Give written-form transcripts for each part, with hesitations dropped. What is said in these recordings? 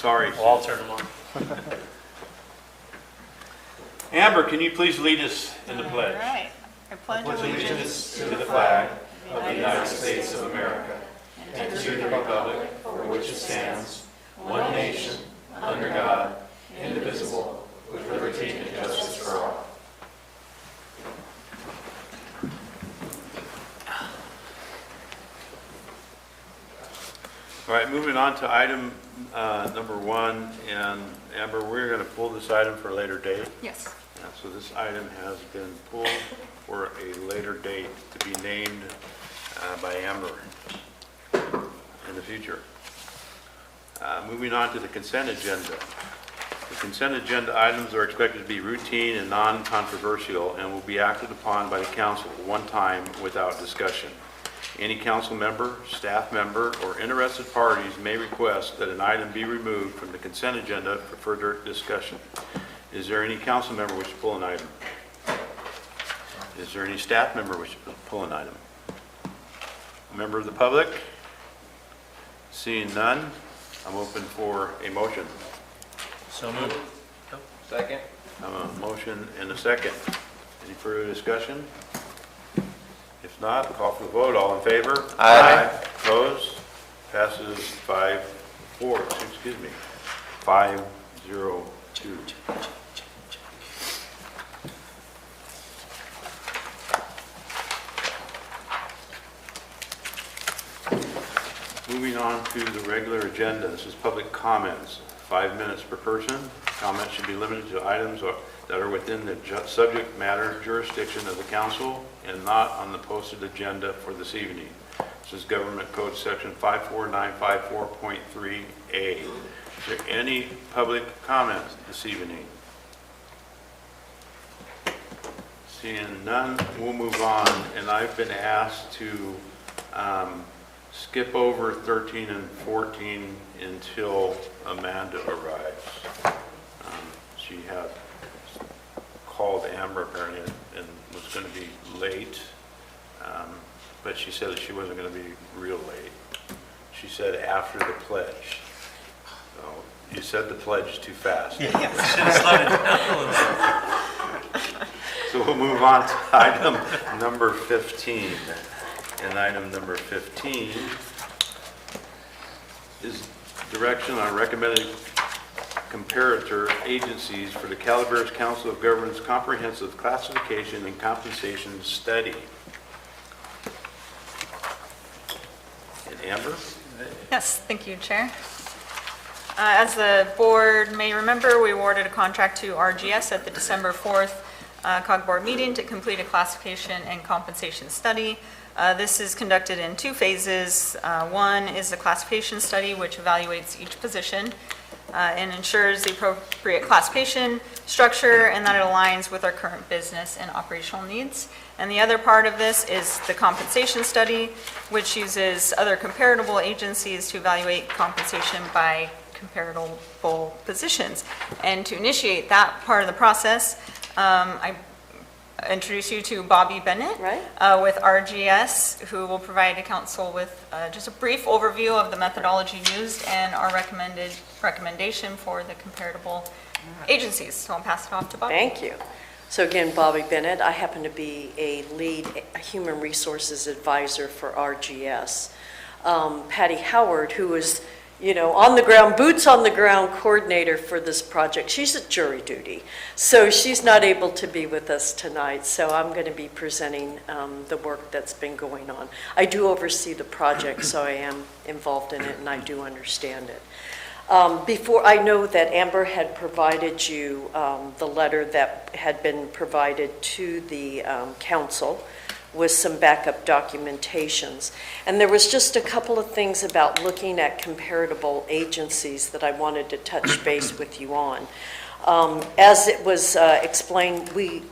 Sorry. Well, I'll turn them on. Amber, can you please lead us in the pledge? All right. I pledge allegiance To the flag of the United States of America and to the republic for which it stands, one nation, under God, indivisible, with liberty and justice for all. All right, moving on to item number 1, and Amber, we're going to pull this item for a later date. Yes. So this item has been pulled for a later date to be named by Amber in the future. Moving on to the consent agenda. The consent agenda items are expected to be routine and non-controversial and will be acted upon by the council one time without discussion. Any council member, staff member, or interested parties may request that an item be removed from the consent agenda for further discussion. Is there any council member wishing to pull an item? Is there any staff member wishing to pull an item? A member of the public? Seeing none, I'm open for a motion. So moved. Second. A motion and a second. Any further discussion? If not, call for the vote. All in favor? Aye. Opposed? Passes 5-4, excuse me, 5-0-2. Moving on to the regular agenda. This is public comments. 5 minutes per person. Comments should be limited to items that are within the subject matter jurisdiction of the council and not on the posted agenda for this evening. This is Government Code Section 54954.3A. Is there any public comments this evening? Seeing none, we'll move on. And I've been asked to skip over 13 and 14 until Amanda arrives. She had called Amber apparently and was going to be late, but she said that she wasn't going to be real late. She said after the pledge. So you said the pledge too fast. Yeah, we should have slowed it down a little bit. So we'll move on to item number 15. And item number 15 is direction on recommended comparator agencies for the Calaveras Council of Governments Comprehensive Classification and Compensation Study. And Amber? Yes, thank you, Chair. As the board may remember, we awarded a contract to RGS at the December 4th COG board meeting to complete a classification and compensation study. This is conducted in 2 phases. One is the classification study, which evaluates each position and ensures the appropriate classification structure and that it aligns with our current business and operational needs. And the other part of this is the compensation study, which uses other comparable agencies to evaluate compensation by comparable positions. And to initiate that part of the process, I introduce you to Bobbie Bennett with RGS, who will provide the council with just a brief overview of the methodology used and our recommendation for the comparable agencies. So I'll pass it off to Bobbie. Thank you. So again, Bobbie Bennett. I happen to be a lead human resources advisor for RGS. Patty Howard, who is on the ground, boots on the ground coordinator for this project. She's at jury duty, so she's not able to be with us tonight. So I'm going to be presenting the work that's been going on. I do oversee the project, so I am involved in it and I do understand it. Before, I know that Amber had provided you the letter that had been provided to the council with some backup documentations. And there was just a couple of things about looking at comparable agencies that I wanted to touch base with you on. As it was explained, we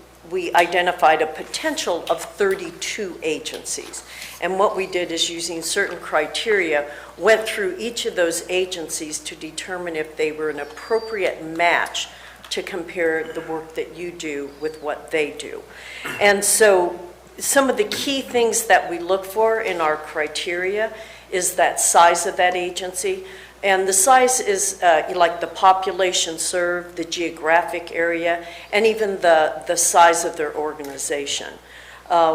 identified a potential of 32 agencies. And what we did is, using certain criteria, went through each of those agencies to determine if they were an appropriate match to compare the work that you do with what they do. And so some of the key things that we look for in our criteria is that size of that agency, And the size is like the population served, the geographic area, and even the size of their organization.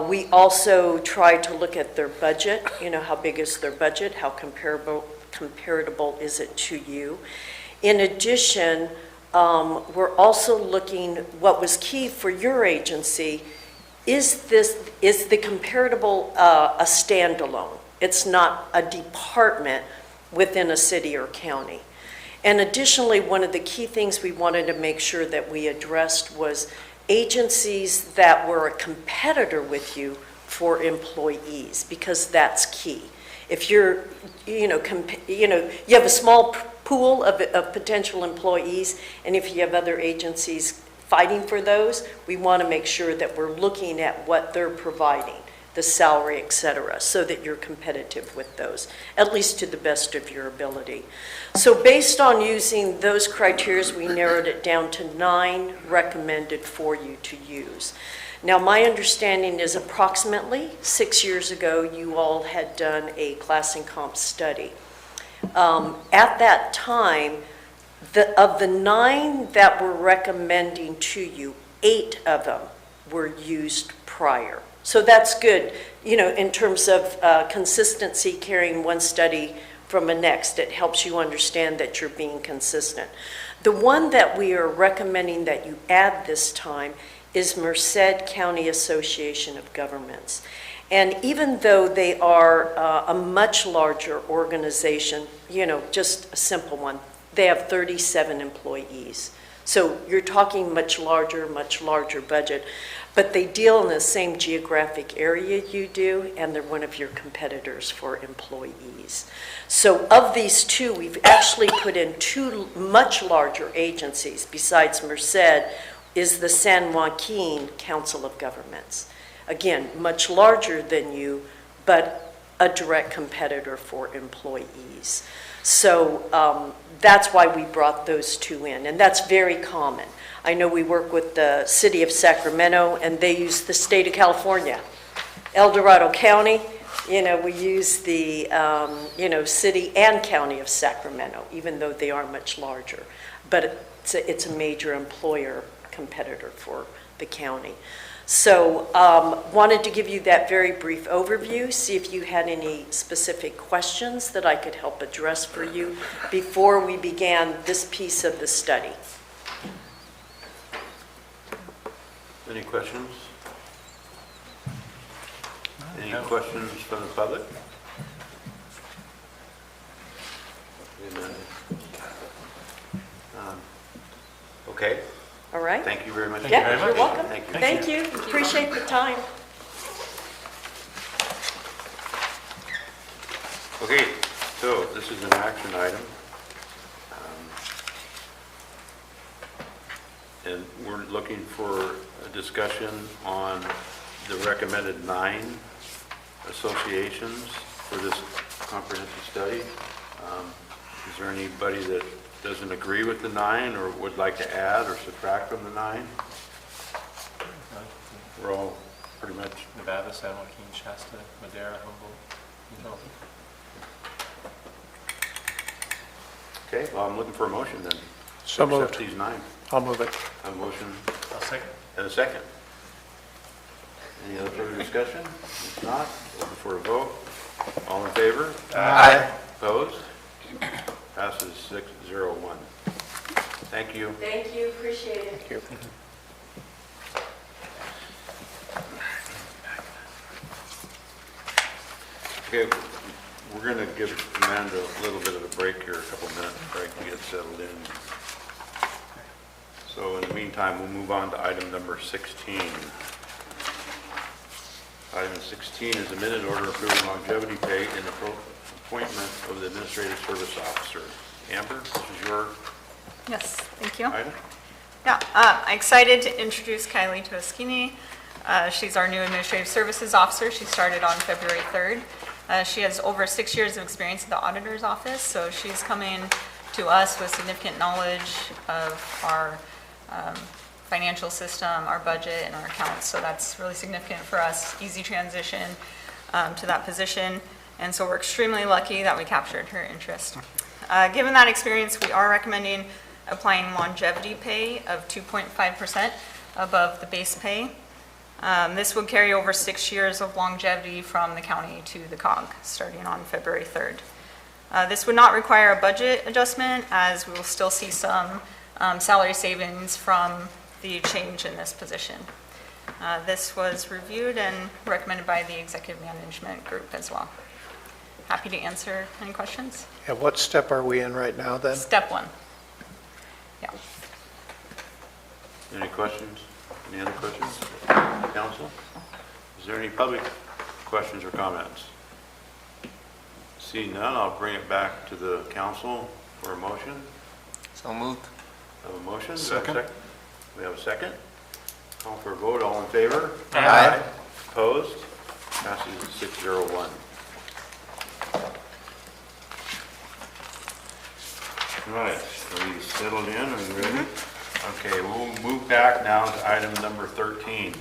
We also try to look at their budget, how big is their budget, how comparable is it to you. In addition, we're also looking, what was key for your agency, is the comparable a standalone? It's not a department within a city or county. And additionally, one of the key things we wanted to make sure that we addressed was agencies that were a competitor with you for employees, because that's key. If you're, you have a small pool of potential employees, and if you have other agencies fighting for those, we want to make sure that we're looking at what they're providing, the salary, et cetera, so that you're competitive with those, at least to the best of your ability. So based on using those criteria, we narrowed it down to 9 recommended for you to use. Now, my understanding is approximately 6 years ago, you all had done a class and comp study. At that time, of the 9 that we're recommending to you, 8 of them were used prior. So that's good, in terms of consistency, carrying one study from the next. It helps you understand that you're being consistent. The one that we are recommending that you add this time is Merced County Association of Governments. And even though they are a much larger organization, just a simple one, they have 37 employees. So you're talking much larger budget, but they deal in the same geographic area you do, and they're one of your competitors for employees. So of these 2, we've actually put in 2 much larger agencies besides Merced, is the San Joaquin Council of Governments. Again, much larger than you, but a direct competitor for employees. So that's why we brought those 2 in, and that's very common. I know we work with the city of Sacramento, and they use the state of California. El Dorado County, we use the, city and county of Sacramento, even though they are much larger. But it's a major employer competitor for the county. So wanted to give you that very brief overview, see if you had any specific questions that I could help address for you before we began this piece of the study. Any questions? Any questions from the public? Okay. All right? Thank you very much. Yeah, you're welcome. Thank you. Thank you. Appreciate the time. Okay, so this is an action item. And we're looking for a discussion on the recommended 9 associations for this comprehensive study. Is there anybody that doesn't agree with the 9 or would like to add or subtract from the 9? We're all pretty much. Nevada, San Joaquin, Shasta, Madera, Humboldt. Okay, well, I'm looking for a motion then. So to accept moved. these 9. I'll move it. A motion I'll second. and a second. Any other further discussion? If not, looking for a vote. All in favor? Aye. Opposed? Passes 6-0-1. Thank you. Thank you. Appreciate it. Thank you. Okay, we're going to give Amanda a little bit of a break here, a couple minutes break to get settled in. So in the meantime, we'll move on to item number 16. Item 16 is a minute order approving longevity pay and appointment of the administrative service officer. Amber, this is your Yes, thank you. item? Yeah, I'm excited to introduce Kylie Toskini. She's our new Administrative Services Officer. She started on February 3rd. She has over 6 years of experience in the auditor's office, so she's coming to us with significant knowledge of our financial system, our budget, and our accounts. So that's really significant for us. Easy transition to that position. And so we're extremely lucky that we captured her interest. Given that experience, we are recommending applying longevity pay of 2.5% above the base pay. This would carry over 6 years of longevity from the county to the COG, starting on February 3rd. This would not require a budget adjustment, as we will still see some salary savings from the change in this position. This was reviewed and recommended by the executive management group as well. Happy to answer any questions. Yeah, what step are we in right now then? Step 1. Yeah. Any questions? Any other questions? Council? Is there any public questions or comments? Seeing none, I'll bring it back to the council for a motion. So moved. Have a motion? Second. We have a second. Call for a vote. All in favor? Aye. Opposed? Passes 601. Right, are we settled in? Are we ready? Okay, we'll move back now to item number 13,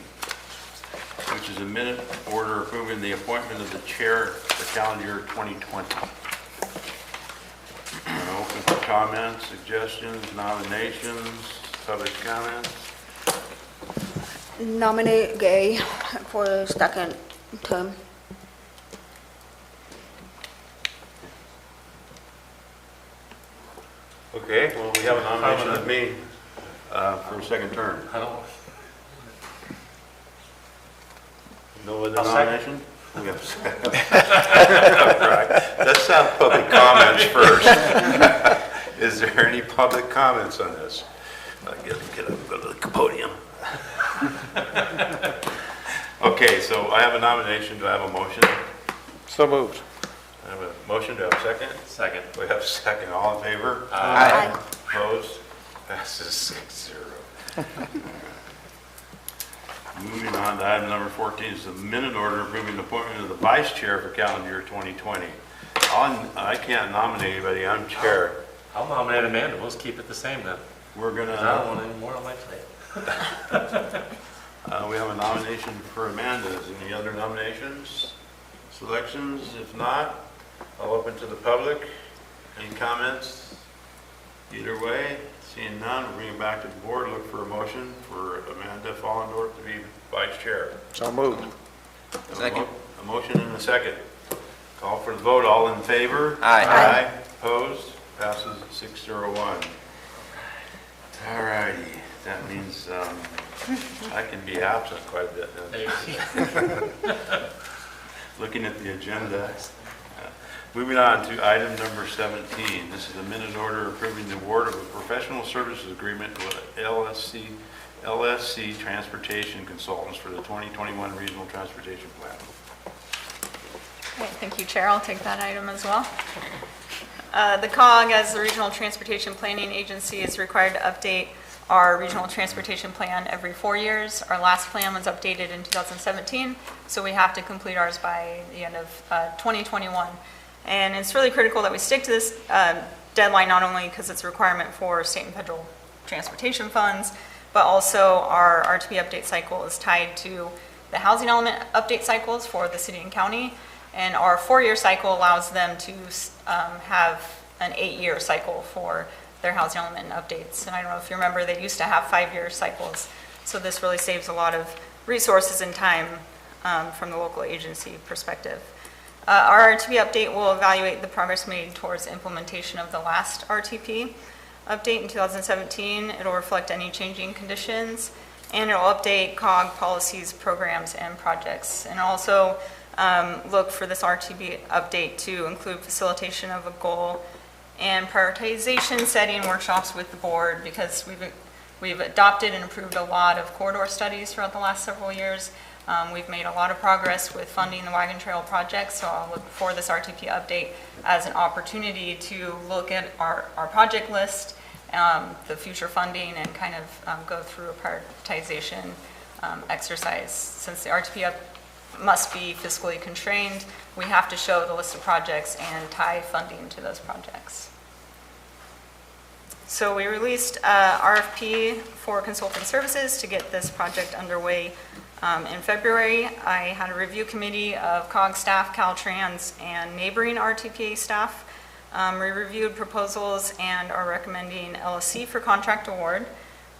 which is a minute order approving the appointment of the chair for calendar year 2020. Open for comments, suggestions, nominations, public comments. Nominate Gay for second term. Okay, well, we have a nomination of me for a second term. I don't. No other I'll second. nomination? We have a second. Right. Let's have public comments first. Is there any public comments on this? I guess get up, go to the podium. Okay, so I have a nomination. Do I have a motion? So moved. I have a motion. Do I have a second? Second. We have a second. All in favor? Aye. Opposed? Passes 6-0. Moving on to item number 14 is the minute order approving the appointment of the vice chair for calendar year 2020. I can't nominate anybody. I'm chair. I'll nominate Amanda. We'll just keep it the same then. We're 'Cause I don't gonna, want any more on my plate. we have a nomination for Amanda. Is there any other nominations, selections? If not, I'll open to the public. Any comments? Either way, seeing none, we'll bring it back to the board. Look for a motion for Amanda Fallendorf to be vice chair. So moved. Second. A motion and a second. Call for the vote. All in favor? Aye. Aye. Opposed? Passes 601. All righty. That means I can be absent quite a bit now. Looking at the agenda. Moving on to item number 17. This is a minute order approving the award of a professional services agreement with LSC Transportation Consultants for the 2021 Regional Transportation Plan. Okay, thank you, Chair. I'll take that item as well. The COG, as the Regional Transportation Planning Agency, is required to update our regional transportation plan every 4 years. Our last plan was updated in 2017, so we have to complete ours by the end of 2021. And it's really critical that we stick to this deadline, not only because it's a requirement for state and federal transportation funds, but also our RTP update cycle is tied to the housing element update cycles for the city and county. And our 4-year cycle allows them to have an 8-year cycle for their housing element updates. And I don't know if you remember, they used to have 5-year cycles. So this really saves a lot of resources and time from the local agency perspective. Our RTP update will evaluate the progress made towards implementation of the last RTP update in 2017. It'll reflect any changing conditions, and it'll update COG policies, programs, and projects. And also look for this RTP update to include facilitation of a goal and prioritization setting workshops with the board, because we've adopted and approved a lot of corridor studies throughout the last several years. We've made a lot of progress with funding the Wagon Trail project, so I'll look for this RTP update as an opportunity to look at our project list, the future funding, and kind of go through a prioritization exercise. Since the RTP must be fiscally constrained, we have to show the list of projects and tie funding to those projects. So we released RFP for consultant services to get this project underway in February. I had a review committee of COG staff, Caltrans, and neighboring RTPA staff We reviewed proposals and are recommending LSC for contract award.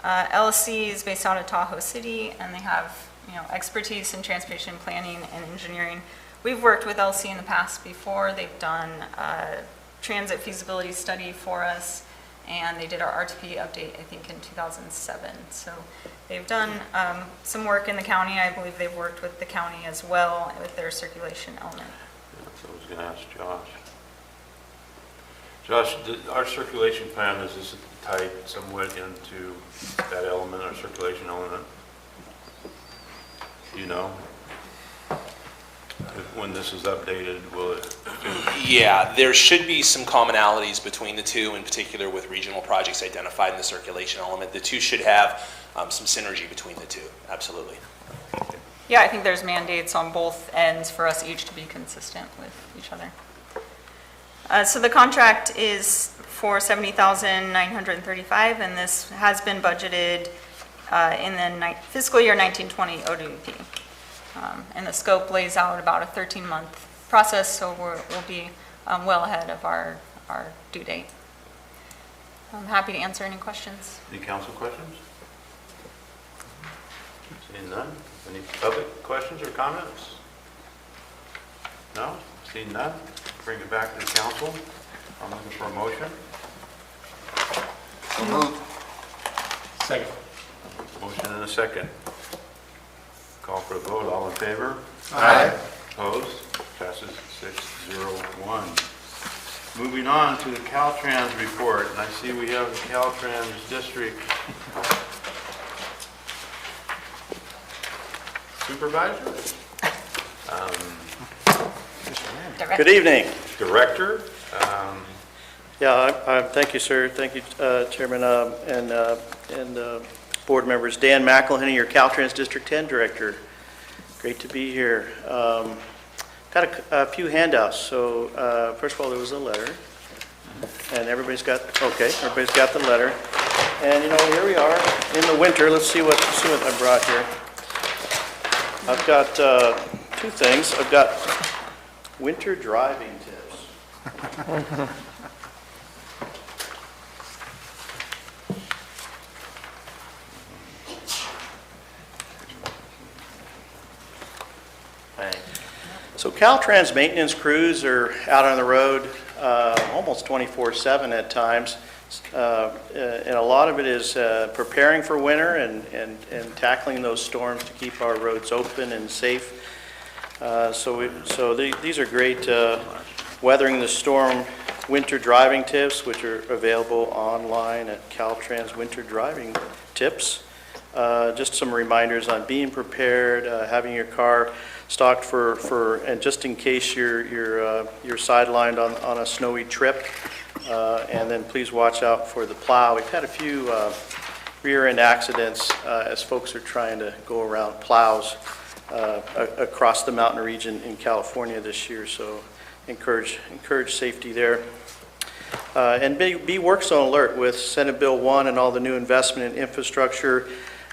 LSC is based out of Tahoe City, and they have, expertise in transportation planning and engineering. We've worked with LSC in the past before. They've done a transit feasibility study for us, and they did our RTP update, I think, in 2007. So they've done some work in the county. I believe they've worked with the county as well with their circulation element. So I was going to ask Josh. Josh, our circulation plan, is this tied somewhat into that element, our circulation element? Do you know? When this is updated, will it? Yeah, there should be some commonalities between the two, in particular with regional projects identified in the circulation element. The two should have some synergy between the two, absolutely. Yeah, I think there's mandates on both ends for us each to be consistent with each other. So the contract is for $70,935, and this has been budgeted in the fiscal year 1920 OWP. And the scope lays out about a 13-month process, so we'll be well ahead of our due date. I'm happy to answer any questions. Any council questions? Seeing none. Any public questions or comments? No? Seeing none. Bring it back to the council. I'm looking for a motion. Second. Motion and a second. Call for a vote. All in favor? Aye. Opposed? Passes 6-0-1. Moving on to the Caltrans report, and I see we have the Caltrans district supervisor, Good evening. director. Thank you, sir. Thank you, Chairman, and board members. Dan McElhenney, your Caltrans District 10 Director. Great to be here. Got a few handouts. So first of all, there was a letter, and everybody's got the letter. And here we are in the winter. Let's see what I brought here. I've got two things. I've got winter driving tips. So Caltrans maintenance crews are out on the road almost 24/7 at times. And a lot of it is preparing for winter and tackling those storms to keep our roads open and safe. These are great weathering the storm winter driving tips, which are available online at Caltrans Winter Driving Tips. Just some reminders on being prepared, having your car stocked and just in case you're sidelined on a snowy trip. And then please watch out for the plow. We've had a few rear end accidents as folks are trying to go around plows across the mountain region in California this year. So encourage safety there. And be work zone alert with Senate Bill 1 and all the new investment in infrastructure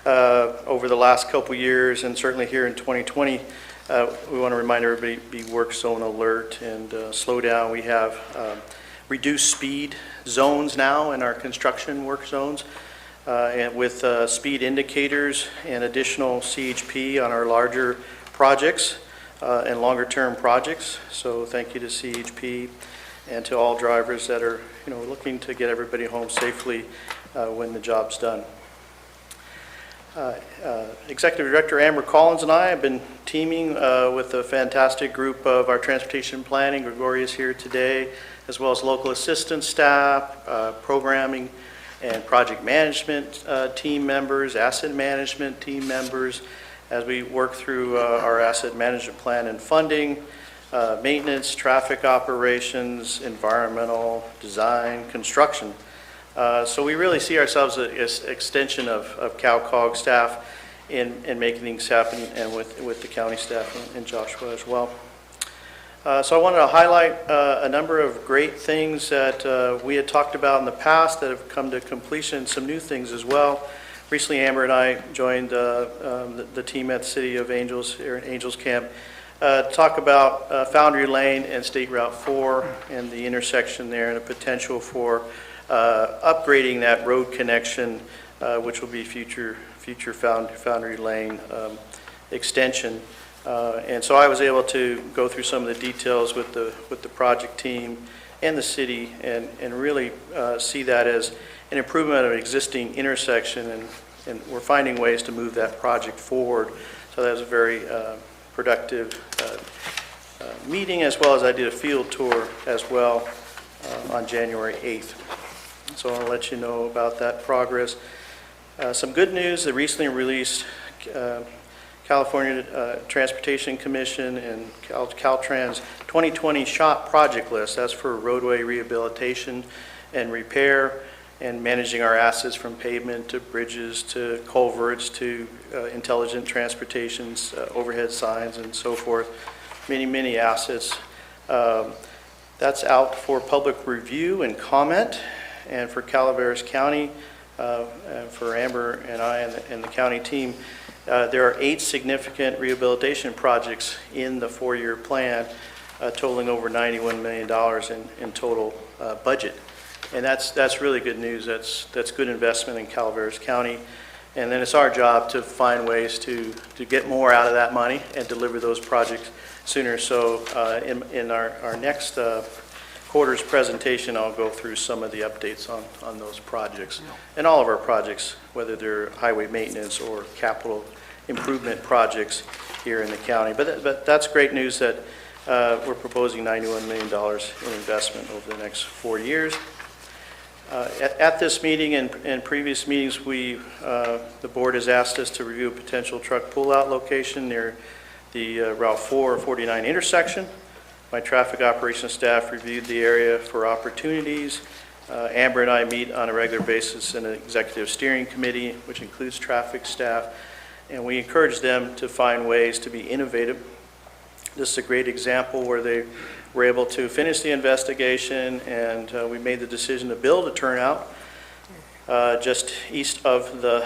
over the last couple years, and certainly here in 2020. We want to remind everybody, be work zone alert and slow down. We have reduced speed zones now in our construction work zones, and with speed indicators and additional CHP on our larger projects and longer term projects. So thank you to CHP and to all drivers that are looking to get everybody home safely when the job's done. Executive Director Amber Collins and I have been teaming with a fantastic group of our transportation planning. Gregoria's here today, as well as local assistance staff, programming and project management team members, asset management team members, as we work through our asset management plan and funding, maintenance, traffic operations, environmental, design, construction. So we really see ourselves as an extension of CalCog staff in making things happen, and with the county staff and Joshua as well. So I wanted to highlight a number of great things that we had talked about in the past that have come to completion, some new things as well. Recently, Amber and I joined the team at City of Angels here in Angels Camp talk about Foundry Lane and State Route 4 and the intersection there and the potential for upgrading that road connection, which will be future Foundry Lane extension. And so I was able to go through some of the details with the project team and the city and really see that as an improvement of an existing intersection, and we're finding ways to move that project forward. So that was a very productive meeting, as well as I did a field tour as well on January 8th. So I'll let you know about that progress. Some good news, the recently released California Transportation Commission and Caltrans 2020 SHOP project list. That's for roadway rehabilitation and repair and managing our assets from pavement to bridges to culverts to intelligent transportations, overhead signs and so forth. Many assets. That's out for public review and comment. And for Calaveras County, and for Amber and I and the county team, there are 8 significant rehabilitation projects in the 4-year plan, totaling over $91 million in total budget. And that's really good news. That's good investment in Calaveras County. And then it's our job to find ways to get more out of that money and deliver those projects sooner. So in our next quarter's presentation, I'll go through some of the updates on those projects. And all of our projects, whether they're highway maintenance or capital improvement projects here in the county. But that's great news that we're proposing $91 million in investment over the next 4 years. At this meeting and previous meetings, the board has asked us to review a potential truck pullout location near the Route 4 or 49 intersection. My traffic operations staff reviewed the area for opportunities. Amber and I meet on a regular basis in an executive steering committee, which includes traffic staff, and we encourage them to find ways to be innovative. This is a great example where they were able to finish the investigation, and we made the decision to build a turnout just east of the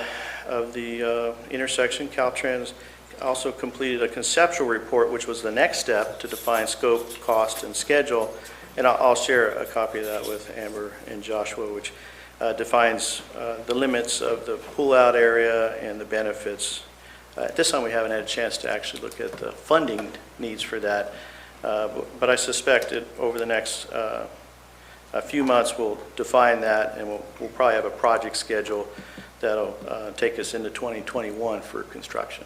intersection. Caltrans also completed a conceptual report, which was the next step to define scope, cost, and schedule. And I'll share a copy of that with Amber and Joshua, which defines the limits of the pull-out area and the benefits. At this time, we haven't had a chance to actually look at the funding needs for that. But I suspect that over the next a few months, we'll define that, and we'll probably have a project schedule that'll take us into 2021 for construction.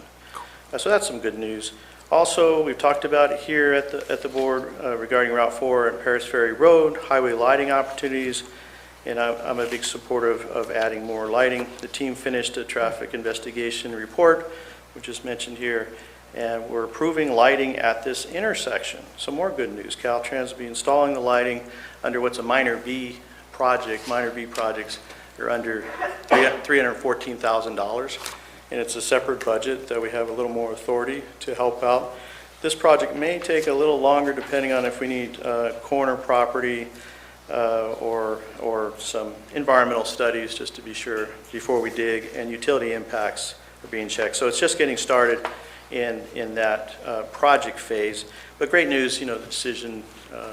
So that's some good news. Also, we've talked about it here at the board regarding Route 4 and Paris Ferry Road, highway lighting opportunities, and I'm a big supporter of adding more lighting. The team finished a traffic investigation report, which is mentioned here, and we're approving lighting at this intersection. Some more good news. Caltrans will be installing the lighting under what's a minor B project. Minor B projects are under $314,000. And it's a separate budget that we have a little more authority to help out. This project may take a little longer depending on if we need corner property or some environmental studies just to be sure before we dig, and utility impacts are being checked. So it's just getting started in that project phase. But great news, the decision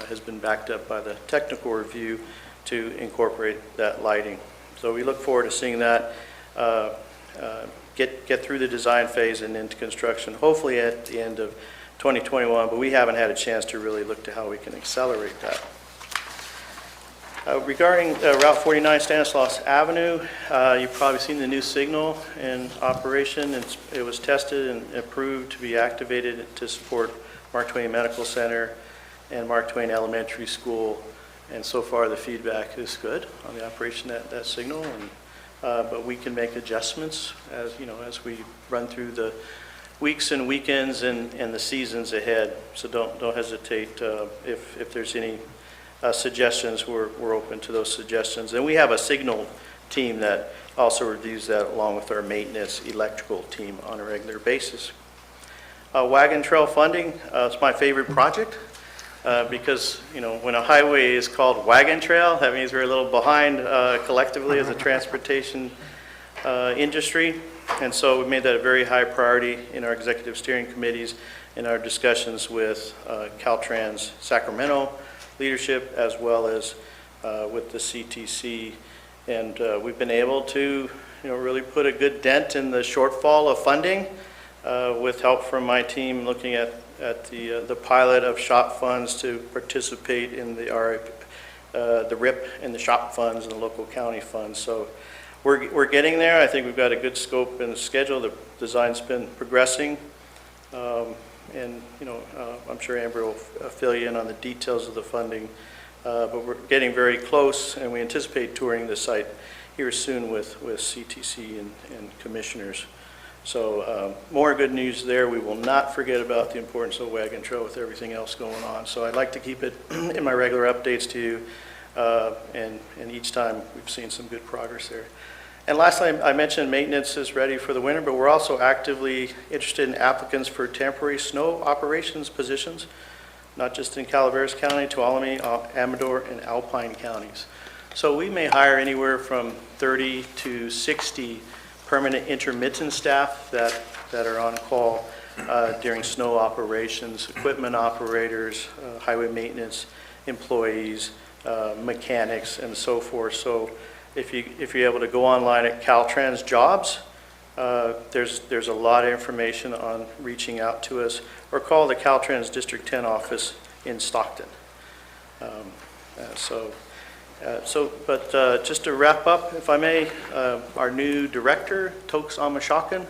has been backed up by the technical review to incorporate that lighting. So we look forward to seeing that get through the design phase and into construction, hopefully at the end of 2021, but we haven't had a chance to really look to how we can accelerate that. Regarding Route 49 Stanislaus Avenue, you've probably seen the new signal in operation. It was tested and approved to be activated to support Mark Twain Medical Center and Mark Twain Elementary School, and so far the feedback is good on the operation of that signal. But we can make adjustments as we run through the weeks and weekends and the seasons ahead. So don't hesitate if there's any suggestions. We're open to those suggestions. And we have a signal team that also reviews that along with our maintenance electrical team on a regular basis. Wagon Trail funding, it's my favorite project. Because when a highway is called Wagon Trail, that means we're a little behind collectively as a transportation industry, and so we made that a very high priority in our executive steering committees, in our discussions with Caltrans Sacramento leadership as well as with the CTC. And we've been able to really put a good dent in the shortfall of funding with help from my team looking at the pilot of shop funds to participate in the RIP and the shop funds and the local county funds. So we're getting there. I think we've got a good scope and schedule. The design's been progressing. And I'm sure Amber will fill you in on the details of the funding. But we're getting very close, and we anticipate touring the site here soon with CTC and commissioners. So more good news there. We will not forget about the importance of Wagon Trail with everything else going on. So I'd like to keep it in my regular updates to you, and each time we've seen some good progress there. And lastly, I mentioned maintenance is ready for the winter, but we're also actively interested in applicants for temporary snow operations positions, not just in Calaveras County, Tuolumne, Amador, and Alpine counties. So we may hire anywhere from 30 to 60 permanent intermittent staff that are on call during snow operations, equipment operators, highway maintenance employees, mechanics, and so forth. So if you're able to go online at Caltrans Jobs, there's a lot of information on reaching out to us, or call the Caltrans District 10 office in Stockton. Just to wrap up, if I may, our new director, Tokes Amashakan,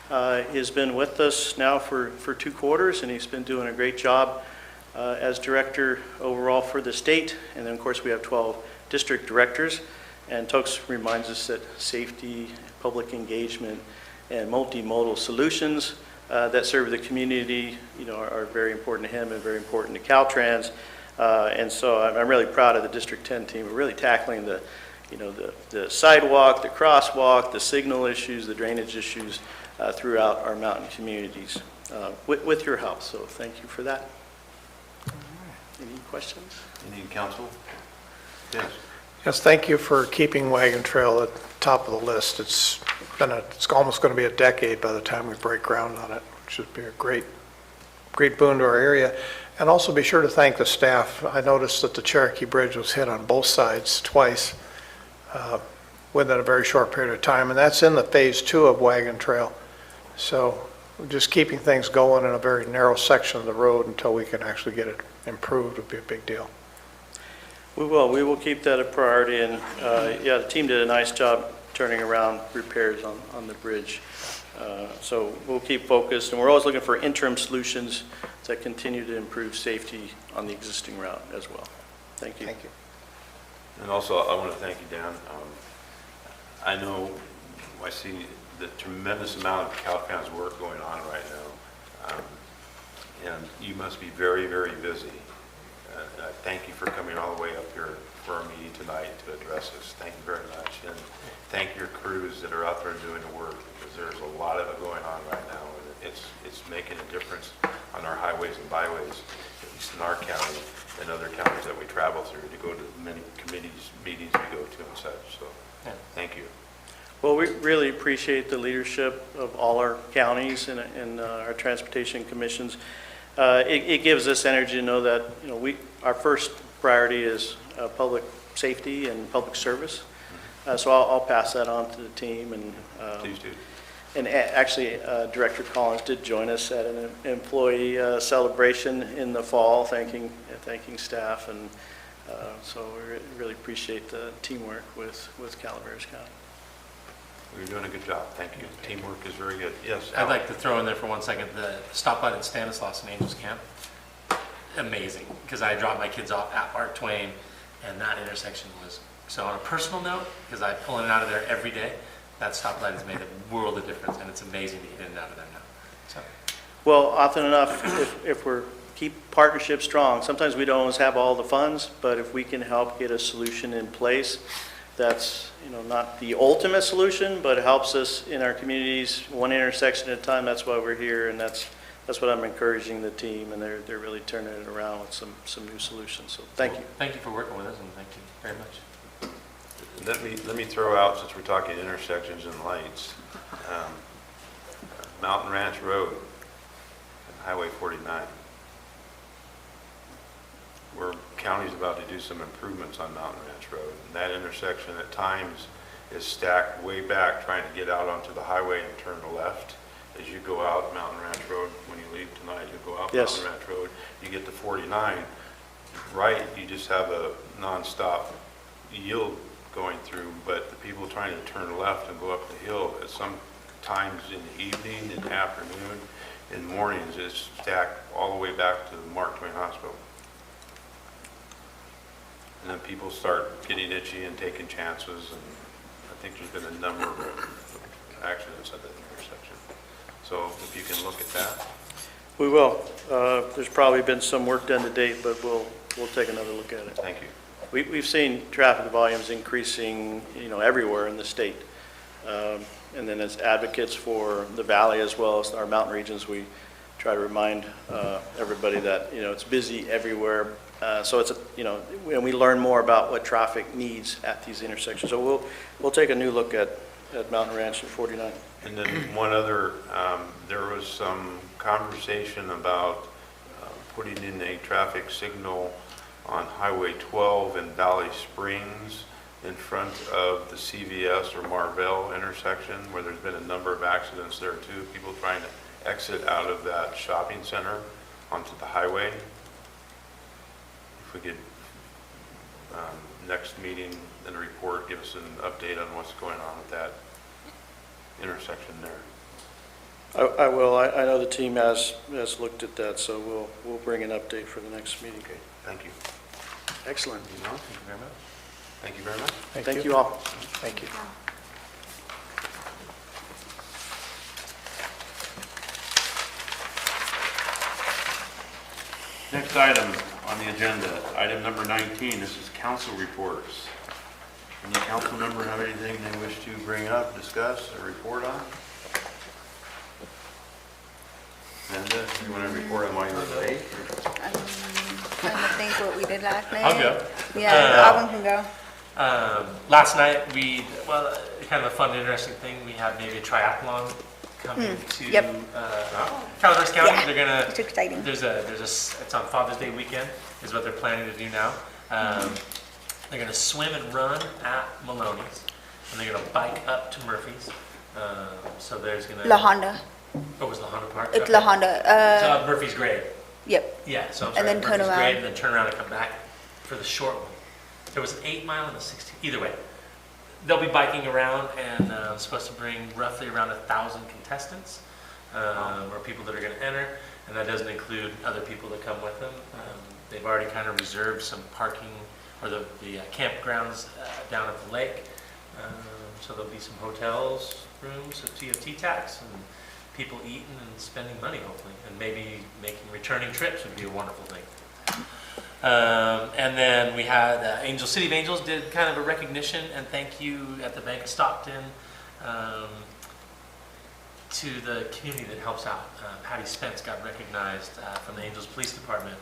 has been with us now for 2 quarters, and he's been doing a great job as director overall for the state. And then, of course, we have 12 district directors. And Tokes reminds us that safety, public engagement, and multimodal solutions that serve the community, are very important to him and very important to Caltrans. And so I'm really proud of the District 10 team. We're really tackling the sidewalk, the crosswalk, the signal issues, the drainage issues throughout our mountain communities with your help. So thank you for that. Any questions? Any council? Yes. Yes, thank you for keeping Wagon Trail at the top of the list. It's almost going to be a decade by the time we break ground on it, which would be a great boon to our area. And also be sure to thank the staff. I noticed that the Cherokee Bridge was hit on both sides twice within a very short period of time, and that's in the phase 2 of Wagon Trail. So just keeping things going in a very narrow section of the road until we can actually get it improved would be a big deal. We will keep that a priority, and the team did a nice job turning around repairs on the bridge. So we'll keep focused, and we're always looking for interim solutions that continue to improve safety on the existing route as well. Thank you. Thank you. And also, I want to thank you, Dan. I know I see the tremendous amount of Caltrans work going on right now, and you must be very, very busy. Thank you for coming all the way up here for our meeting tonight to address us. Thank you very much. And thank your crews that are out there doing the work, because there's a lot of it going on right now. And it's making a difference on our highways and byways, at least in our county and other counties that we travel through to go to many committees, meetings we go to and such. So thank you. Well, we really appreciate the leadership of all our counties and our transportation commissions. It gives us energy to know that our first priority is public safety and public service. So I'll pass that on to the team. And Please do. And actually, Director Collins did join us at an employee celebration in the fall, thanking staff, and so we really appreciate the teamwork with Calaveras County. You're doing a good job. Thank you. Teamwork is very good. Yes. I'd like to throw in there for 1 second the stoplight at Stanislaus and Angels Camp. Amazing, because I dropped my kids off at Mark Twain, and that intersection was, so on a personal note, because I pull in and out of there every day, that stoplight has made a world of difference, and it's amazing to get in and out of there now. So. Well, often enough, if we're keep partnerships strong, sometimes we don't always have all the funds, but if we can help get a solution in place, that's not the ultimate solution, but it helps us in our communities one intersection at a time. That's why we're here, and that's what I'm encouraging the team, and they're really turning it around with some new solutions. So thank you. Thank you for working with us, and thank you very much. Let me throw out, since we're talking intersections and lights, Mountain Ranch Road. Highway 49. Where county's about to do some improvements on Mountain Ranch Road. And that intersection at times is stacked way back trying to get out onto the highway and turn left. As you go out Mountain Ranch Road, when you leave tonight, you go out Yes. Mountain Ranch Road, you get to 49. Right, you just have a nonstop yield going through, but the people trying to turn left and go up the hill, at some times in the evening, in the afternoon, in mornings, it's stacked all the way back to the Mark Twain Hospital. And then people start getting itchy and taking chances, and I think there's been a number of accidents at that intersection. So if you can look at that. We will. There's probably been some work done to date, but we'll take another look at it. Thank you. We've seen traffic volumes increasing, everywhere in the state. And then as advocates for the valley as well as our mountain regions, we try to remind everybody that, it's busy everywhere. So it's, and we learn more about what traffic needs at these intersections. So we'll take a new look at Mountain Ranch and 49. And then one other, there was some conversation about putting in a traffic signal on Highway 12 in Valley Springs in front of the CVS or Marvell intersection, where there's been a number of accidents there too, people trying to exit out of that shopping center onto the highway. If we could, next meeting in the report, give us an update on what's going on with that intersection there. I will. I know the team has looked at that, so we'll bring an update for the next meeting. Okay, thank you. Excellent. Thank you very much. Thank you very much. Thank you all. Thank you. Next item on the agenda, item number 19, this is council reports. Any council member have anything they wish to bring up, discuss, or report on? Linda, you want to report on why you were late? I'm trying to think what we did last night. I'll go. Yeah, Alvin can go. Last night, kind of a fun, interesting thing, we have maybe a triathlon coming to Yep. Calaveras County. Yeah, They're gonna, it's exciting. it's on Father's Day weekend, is what they're planning to do now. They're gonna swim and run at Maloney's, and they're gonna bike up to Murphy's. So there's gonna. La Honda. What was La Honda Park? It's Okay. La Honda. So Murphy's Grade. Yep. Yeah, so I'm And sorry, then turn Murphy's around. Grade, and then turn around and come back for the short one. There was an 8 mile and a 16, either way. They'll be biking around, and supposed to bring roughly around 1,000 contestants, or people that are gonna enter, and that doesn't include other people that come with them. They've already kind of reserved some parking, or the campgrounds down at the lake. So there'll be some hotels, rooms, a TFT tax, and people eating and spending money hopefully, and maybe making returning trips would be a wonderful thing. And then we had City of Angels did kind of a recognition and thank you at the Bank of Stockton to the community that helps out. Patty Spence got recognized from the Angels Police Department.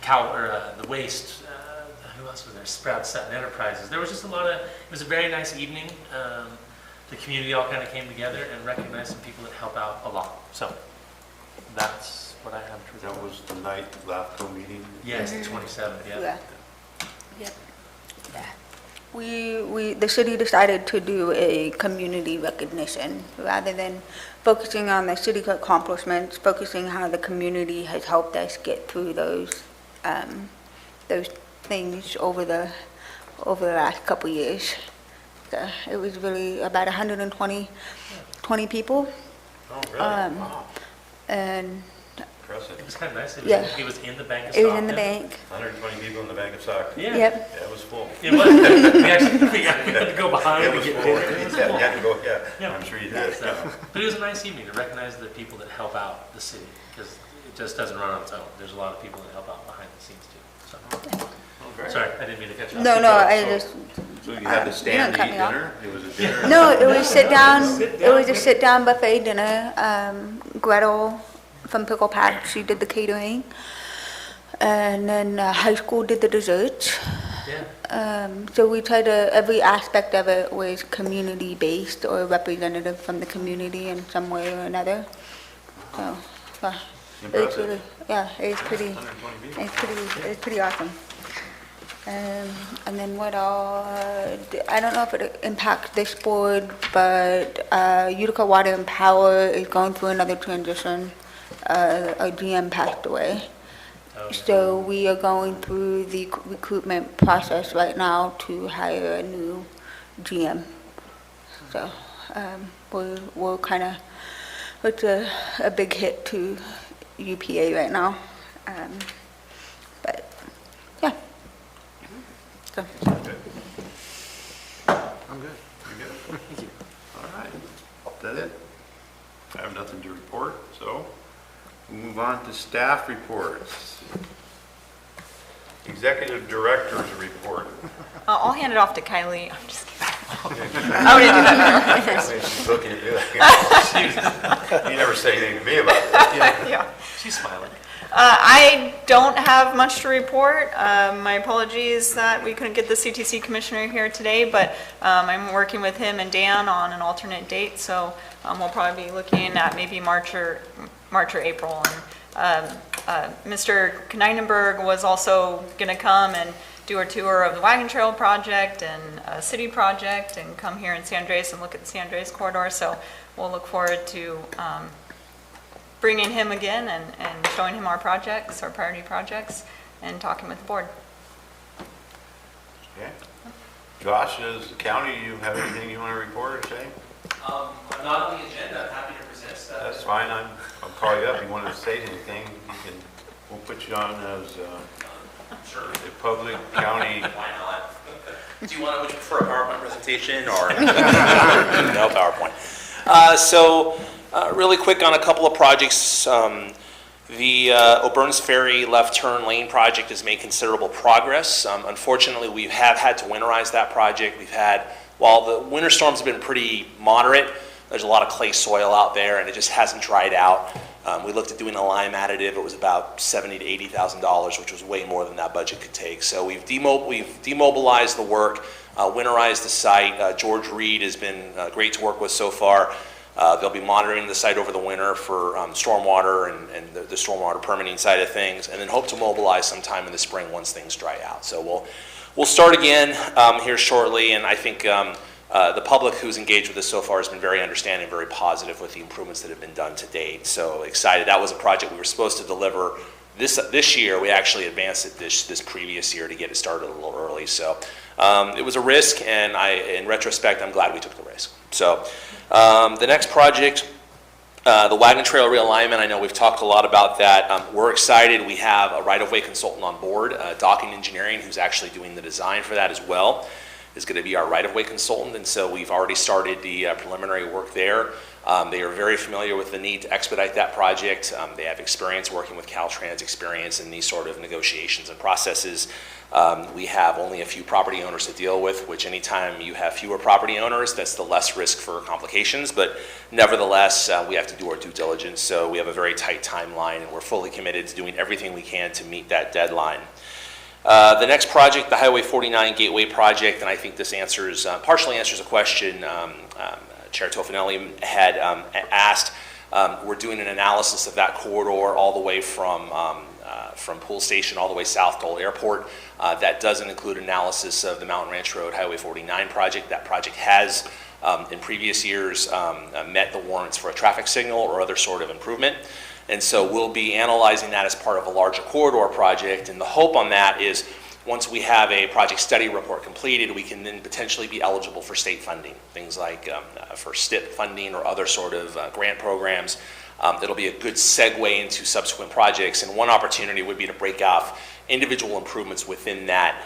The Waste, who else was there? Sprout Sutton Enterprises. There was just a lot of, it was a very nice evening. The community all kind of came together and recognized some people that help out a lot. So that's what I have to report. That was the night LAFCO meeting? Yes, the 27th, yeah. Yeah. Yep. Yeah. The city decided to do a community recognition rather than focusing on the city accomplishments, focusing how the community has helped us get through those things over the last couple years. So it was really about 120 people. Oh, really? Wow. And Impressive. It was kind of nice. Yeah. It was in the Bank of it was Stockton. in the bank. 120 people in the Bank of Stockton. Yeah. Yep. Yeah, it was full. It was. we had to go behind It and was get full. dinner. It was Yeah, full. you had to go, yeah, Yeah. I'm sure you did. So, but it was a nice evening to recognize the people that help out the city, because it just doesn't run on its own. There's a lot of people that help out behind the scenes too. So, Oh, great. sorry, I didn't mean to cut you off. No, Keep no, going. I just, So you had to stand don't to cut eat me off. dinner? It was a dinner? no, it was sit down, Sit it was down. a sit-down buffet dinner. Gretel from Pickle Pack, she did the catering. And then high school did the desserts. Yeah. So we tried to, every aspect of it was community-based or representative from the community in some way or another. So, yeah, Impressive. it's pretty, 120 people. it's pretty awesome. And then what all, I don't know if it impacts this board, but Utica Water and Power is going through another transition. A GM passed away. So we are going through the recruitment process right now to hire a new GM. So we're kind of, it's a big hit to UPA right now. But yeah. So. Good. I'm good. You're good? Thank you. All right. Is that it? I have nothing to report, so we'll move on to staff reports. Executive Director's report. I'll hand it off to Kylie. I'm just kidding. I wouldn't do that. She's looking at you like, you never say anything to me about this. Yeah. She's smiling. I don't have much to report. My apologies that we couldn't get the CTC commissioner here today, but I'm working with him and Dan on an alternate date, so we'll probably be looking at maybe March or April. And Mr. Kneinenberg was also going to come and do a tour of the Wagon Trail project and a city project and come here in San Andreas and look at the San Andreas corridor, so we'll look forward to bringing him again and showing him our projects, our priority projects, and talking with the board. Okay. Josh, as the county, do you have anything you want to report or say? I'm not on the agenda. I'm happy to present stuff. That's fine. I'll call you up. If you want to say anything, we'll put you on as Sure. a public county. Why not? Do you want to prefer a PowerPoint presentation or no PowerPoint? Really quick on a couple of projects. The O'Byrne's Ferry left turn lane project has made considerable progress. Unfortunately, we have had to winterize that project. While the winter storms have been pretty moderate, there's a lot of clay soil out there and it just hasn't dried out. We looked at doing a lime additive. It was about $70,000 to $80,000, which was way more than that budget could take. So we've demobilized the work, winterized the site. George Reed has been great to work with so far. They'll be monitoring the site over the winter for stormwater and the stormwater permitting side of things, and then hope to mobilize sometime in the spring once things dry out. So we'll start again here shortly, and I think the public who's engaged with this so far has been very understanding, very positive with the improvements that have been done to date. So excited. That was a project we were supposed to deliver this year. We actually advanced it this previous year to get it started a little early. So it was a risk, and in retrospect, I'm glad we took the risk. So the next project, the Wagon Trail realignment, I know we've talked a lot about that. We're excited. We have a right-of-way consultant on board, Docking Engineering, who's actually doing the design for that as well, is going to be our right-of-way consultant, and so we've already started the preliminary work there. They are very familiar with the need to expedite that project. They have experience working with Caltrans, experience in these sort of negotiations and processes. We have only a few property owners to deal with, which anytime you have fewer property owners, that's the less risk for complications, but nevertheless, we have to do our due diligence, so we have a very tight timeline, and we're fully committed to doing everything we can to meet that deadline. The next project, the Highway 49 Gateway project, and I think this partially answers a question Chair Tofinelli had asked. We're doing an analysis of that corridor all the way from Pool Station all the way south to Old Airport. That doesn't include analysis of the Mountain Ranch Road Highway 49 project. That project has, in previous years, met the warrants for a traffic signal or other sort of improvement. And so we'll be analyzing that as part of a larger corridor project. And the hope on that is once we have a project study report completed, we can then potentially be eligible for state funding, things like for STIP funding or other sort of grant programs. It'll be a good segue into subsequent projects. And one opportunity would be to break off individual improvements within that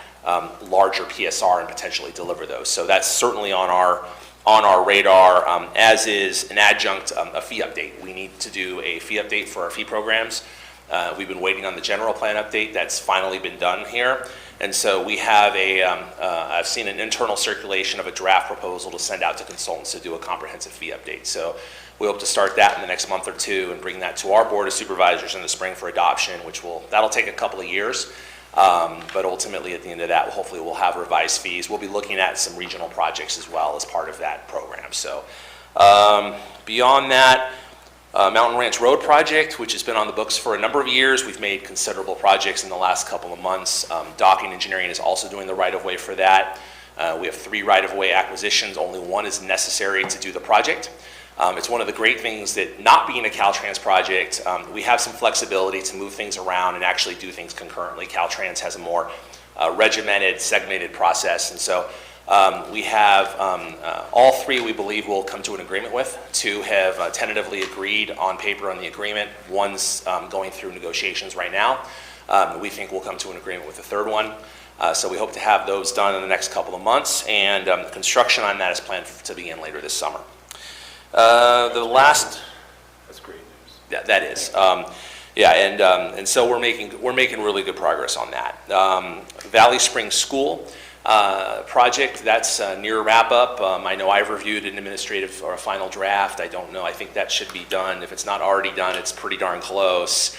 larger PSR and potentially deliver those. So that's certainly on our radar, as is an adjunct, a fee update. We need to do a fee update for our fee programs. We've been waiting on the general plan update. That's finally been done here. And so we have I've seen an internal circulation of a draft proposal to send out to consultants to do a comprehensive fee update. So we hope to start that in the next month or two and bring that to our Board of Supervisors in the spring for adoption, that'll take a couple of years. But ultimately, at the end of that, hopefully we'll have revised fees. We'll be looking at some regional projects as well as part of that program. So beyond that, Mountain Ranch Road project, which has been on the books for a number of years. We've made considerable projects in the last couple of months. Docking Engineering is also doing the right-of-way for that. We have 3 right-of-way acquisitions. Only 1 is necessary to do the project. It's one of the great things that not being a Caltrans project, we have some flexibility to move things around and actually do things concurrently. Caltrans has a more regimented, segmented process. And so we have all 3 we believe we'll come to an agreement with. 2 have tentatively agreed on paper on the agreement. 1's going through negotiations right now. We think we'll come to an agreement with the 3rd one. So we hope to have those done in the next couple of months, and construction on that is planned to begin later this summer. The last, That's great news. yeah, that is, and so we're making really good progress on that. Valley Springs School project, that's near wrap up. I know I've reviewed an administrative or a final draft. I don't know. I think that should be done. If it's not already done, it's pretty darn close.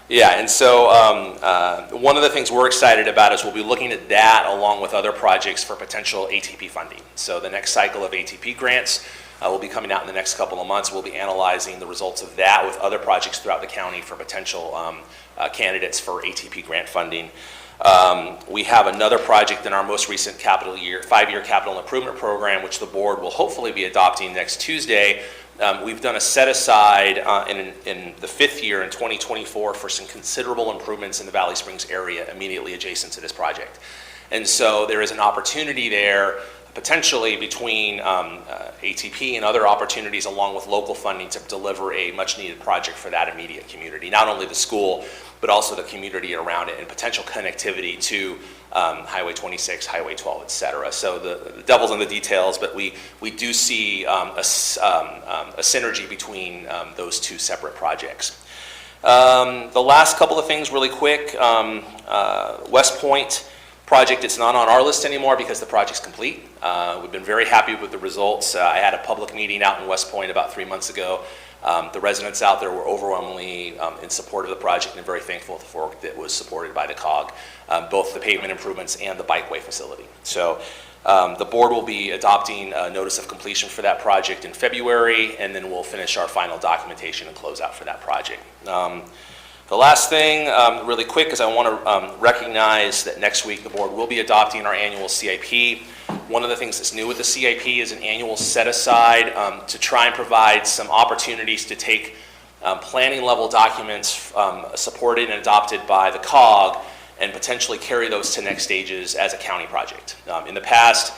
Yeah, and so one of the things we're excited about is we'll be looking at that along with other projects for potential ATP funding. So the next cycle of ATP grants will be coming out in the next couple of months. We'll be analyzing the results of that with other projects throughout the county for potential candidates for ATP grant funding. We have another project in our most recent 5-year capital improvement program, which the board will hopefully be adopting next Tuesday. We've done a set aside in the 5th year in 2024 for some considerable improvements in the Valley Springs area immediately adjacent to this project. And so there is an opportunity there potentially between ATP and other opportunities along with local funding to deliver a much needed project for that immediate community, not only the school, but also the community around it and potential connectivity to Highway 26, Highway 12, et cetera. So the devil's in the details, but we do see a synergy between those 2 separate projects. The last couple of things really quick, West Point project, it's not on our list anymore because the project's complete. We've been very happy with the results. I had a public meeting out in West Point about 3 months ago. The residents out there were overwhelmingly in support of the project and very thankful for the work that was supported by the COG, both the pavement improvements and the bikeway facility. So the board will be adopting a notice of completion for that project in February, and then we'll finish our final documentation and close out for that project. The last thing, really quick, is I want to recognize that next week the board will be adopting our annual CIP. One of the things that's new with the CIP is an annual set-aside to try and provide some opportunities to take planning level documents supported and adopted by the COG and potentially carry those to next stages as a county project. In the past,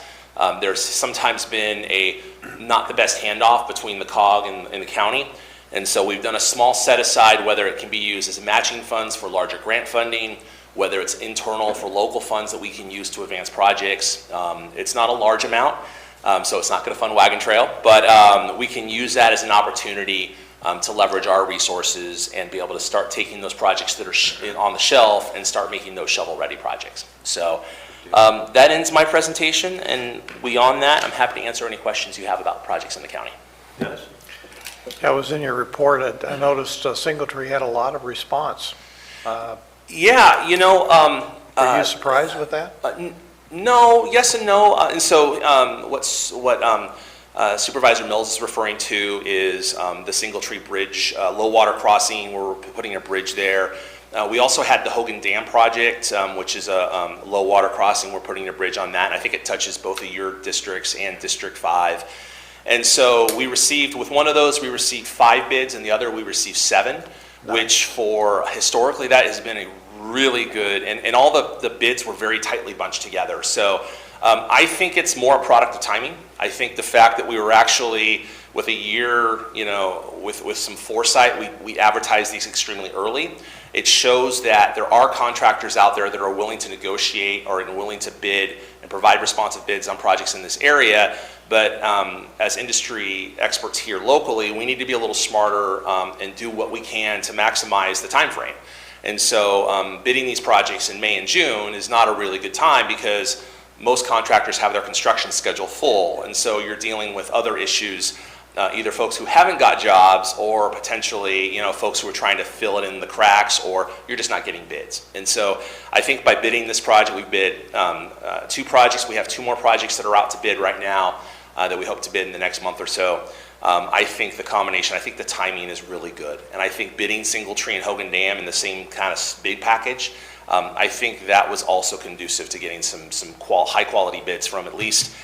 there's sometimes been not the best handoff between the COG and the county. And so we've done a small set aside, whether it can be used as matching funds for larger grant funding, whether it's internal for local funds that we can use to advance projects. It's not a large amount, so it's not going to fund Wagon Trail, but we can use that as an opportunity to leverage our resources and be able to start taking those projects that are on the shelf and start making those shovel-ready projects. So that ends my presentation, and beyond that, I'm happy to answer any questions you have about projects in the county. Yes. That was in your report. I noticed Singletree had a lot of response. Yeah, you know. Are you surprised with that? No, yes and no. And so what Supervisor Mills is referring to is the Singletree Bridge, low water crossing. We're putting a bridge there. We also had the Hogan Dam project, which is a low water crossing. We're putting a bridge on that. And I think it touches both of your districts and District 5. And so we received, with one of those, we received 5 bids, and the other we received 7, which for historically that has been a really good, and all the bids were very tightly bunched together. So I think it's more a product of timing. I think the fact that we were actually, with a year, with some foresight, we advertised these extremely early. It shows that there are contractors out there that are willing to negotiate or willing to bid and provide responsive bids on projects in this area. But as industry experts here locally, we need to be a little smarter and do what we can to maximize the time frame. And so bidding these projects in May and June is not a really good time because most contractors have their construction schedule full. And so you're dealing with other issues, either folks who haven't got jobs or potentially folks who are trying to fill it in the cracks, or you're just not getting bids. And so I think by bidding this project, we bid 2 projects. We have 2 more projects that are out to bid right now that we hope to bid in the next month or so. I think the combination, I think the timing is really good. And I think bidding Singletree and Hogan Dam in the same kind of big package, I think that was also conducive to getting some high-quality bids from at least,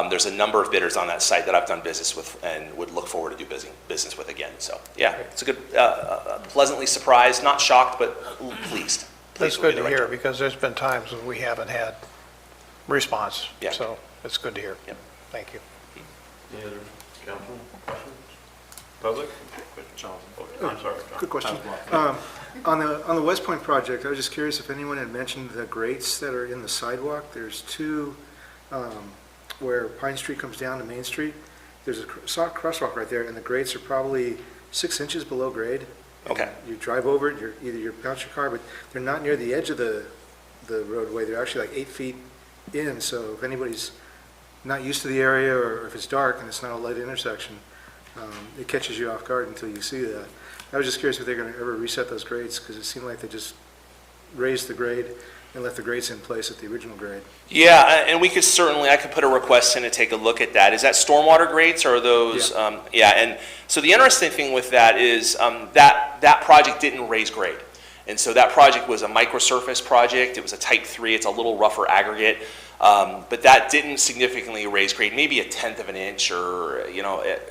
there's a number of bidders on that site that I've done business with and would look forward to do business with again. So, yeah, it's a good, pleasantly surprised, not shocked, but pleased. That's Pleased good would be to the right hear, term. because there's been times when we haven't had response. Yeah. So it's good to hear. Yep. Thank you. Any other council questions? Public? I'm sorry, John. Good question. On the West Point project, I was just curious if anyone had mentioned the grates that are in the sidewalk. There's two where Pine Street comes down to Main Street. There's a crosswalk right there, and the grates are probably 6 inches below grade. Okay. You drive over it, you bounce your car, but they're not near the edge of the roadway. They're actually like 8 feet in, so if anybody's not used to the area, or if it's dark and it's not a light intersection, it catches you off guard until you see that. I was just curious if they're going to ever reset those grades, because it seemed like they just raised the grade and left the grades in place at the original grade. Yeah, and we could certainly, I could put a request in to take a look at that. Is that stormwater grates or are those? Yeah, and so the interesting thing with that is that project didn't raise grade. And so that project was a microsurface project. It was a type 3. It's a little rougher aggregate. But that didn't significantly raise grade, maybe 1/10 of an inch or,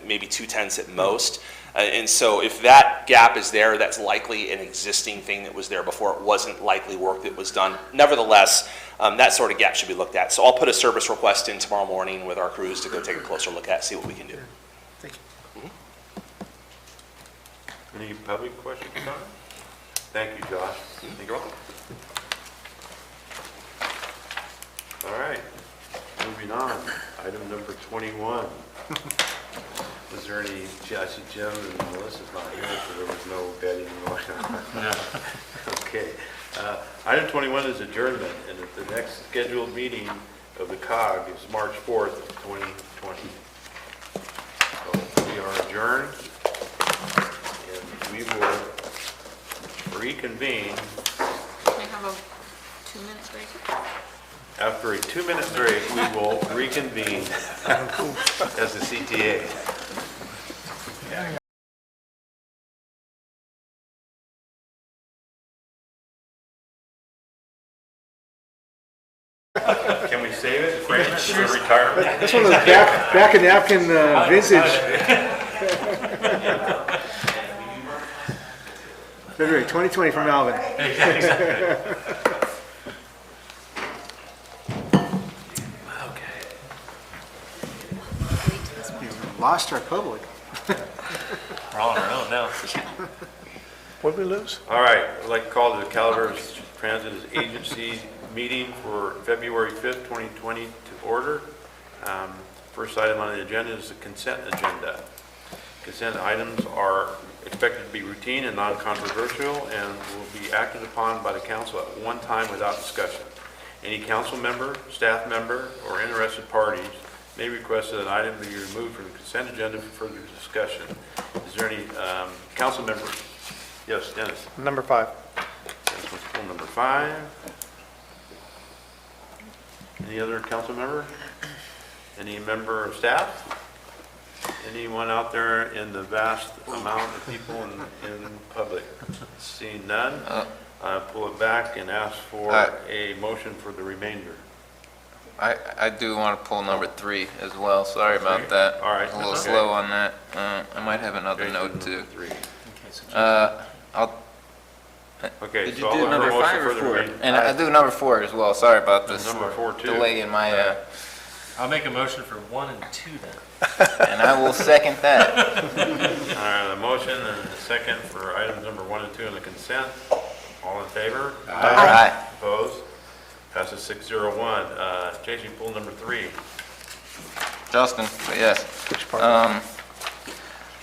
maybe 2/10 at most. And so if that gap is there, that's likely an existing thing that was there before. It wasn't likely work that was done. Nevertheless, that sort of gap should be looked at. So I'll put a service request in tomorrow morning with our crews to go take a closer look at, see what we can do. Thank you. Any public questions, comments? Thank you, Josh. You're welcome. All right, moving on, item number 21. Was there any, I see Jim and Melissa's not here, so there was no betting going on. Okay. Item 21 is adjournment, and at the next scheduled meeting of the COG is March 4th, 2020. So we are adjourned, and we will reconvene Can we have a 2-minute break? after a 2-minute break. We will reconvene as the CTA. Can we save it, frame it for retirement? That's one of those back of napkin vintage. February 2020 from Alvin. We lost our public. We're all on our own now. What'd we lose? All right, I'd like to call the Calaveras Transit Agency meeting for February 5th, 2020 to order. First item on the agenda is the consent agenda. Consent items are expected to be routine and non-controversial and will be acted upon by the council at one time without discussion. Any council member, staff member, or interested parties may request that an item be removed from the consent agenda for further discussion. Is there any council member? Yes, Dennis. Number 5. Dennis wants to pull number 5. Any other council member? Any member of staff? Anyone out there in the vast amount of people in public? Seeing none, pull it back and ask for a motion for the remainder. I do want to pull number 3 as well. Sorry about that. All right. A little Okay. slow on that. I might have another Okay, note so too. number 3. Okay, Did so you I'll do look for a number motion 5 for or the 4? remainder. And I do number 4 as well. Sorry about this Number 4 too. delay in my, I'll make a motion for 1 and 2 then. and I will second that. All right, a motion and a second for items number 1 and 2 on the consent. All in favor? Aye. Opposed? Passes 601. Jason, pull number 3. Justin, yes. Which part?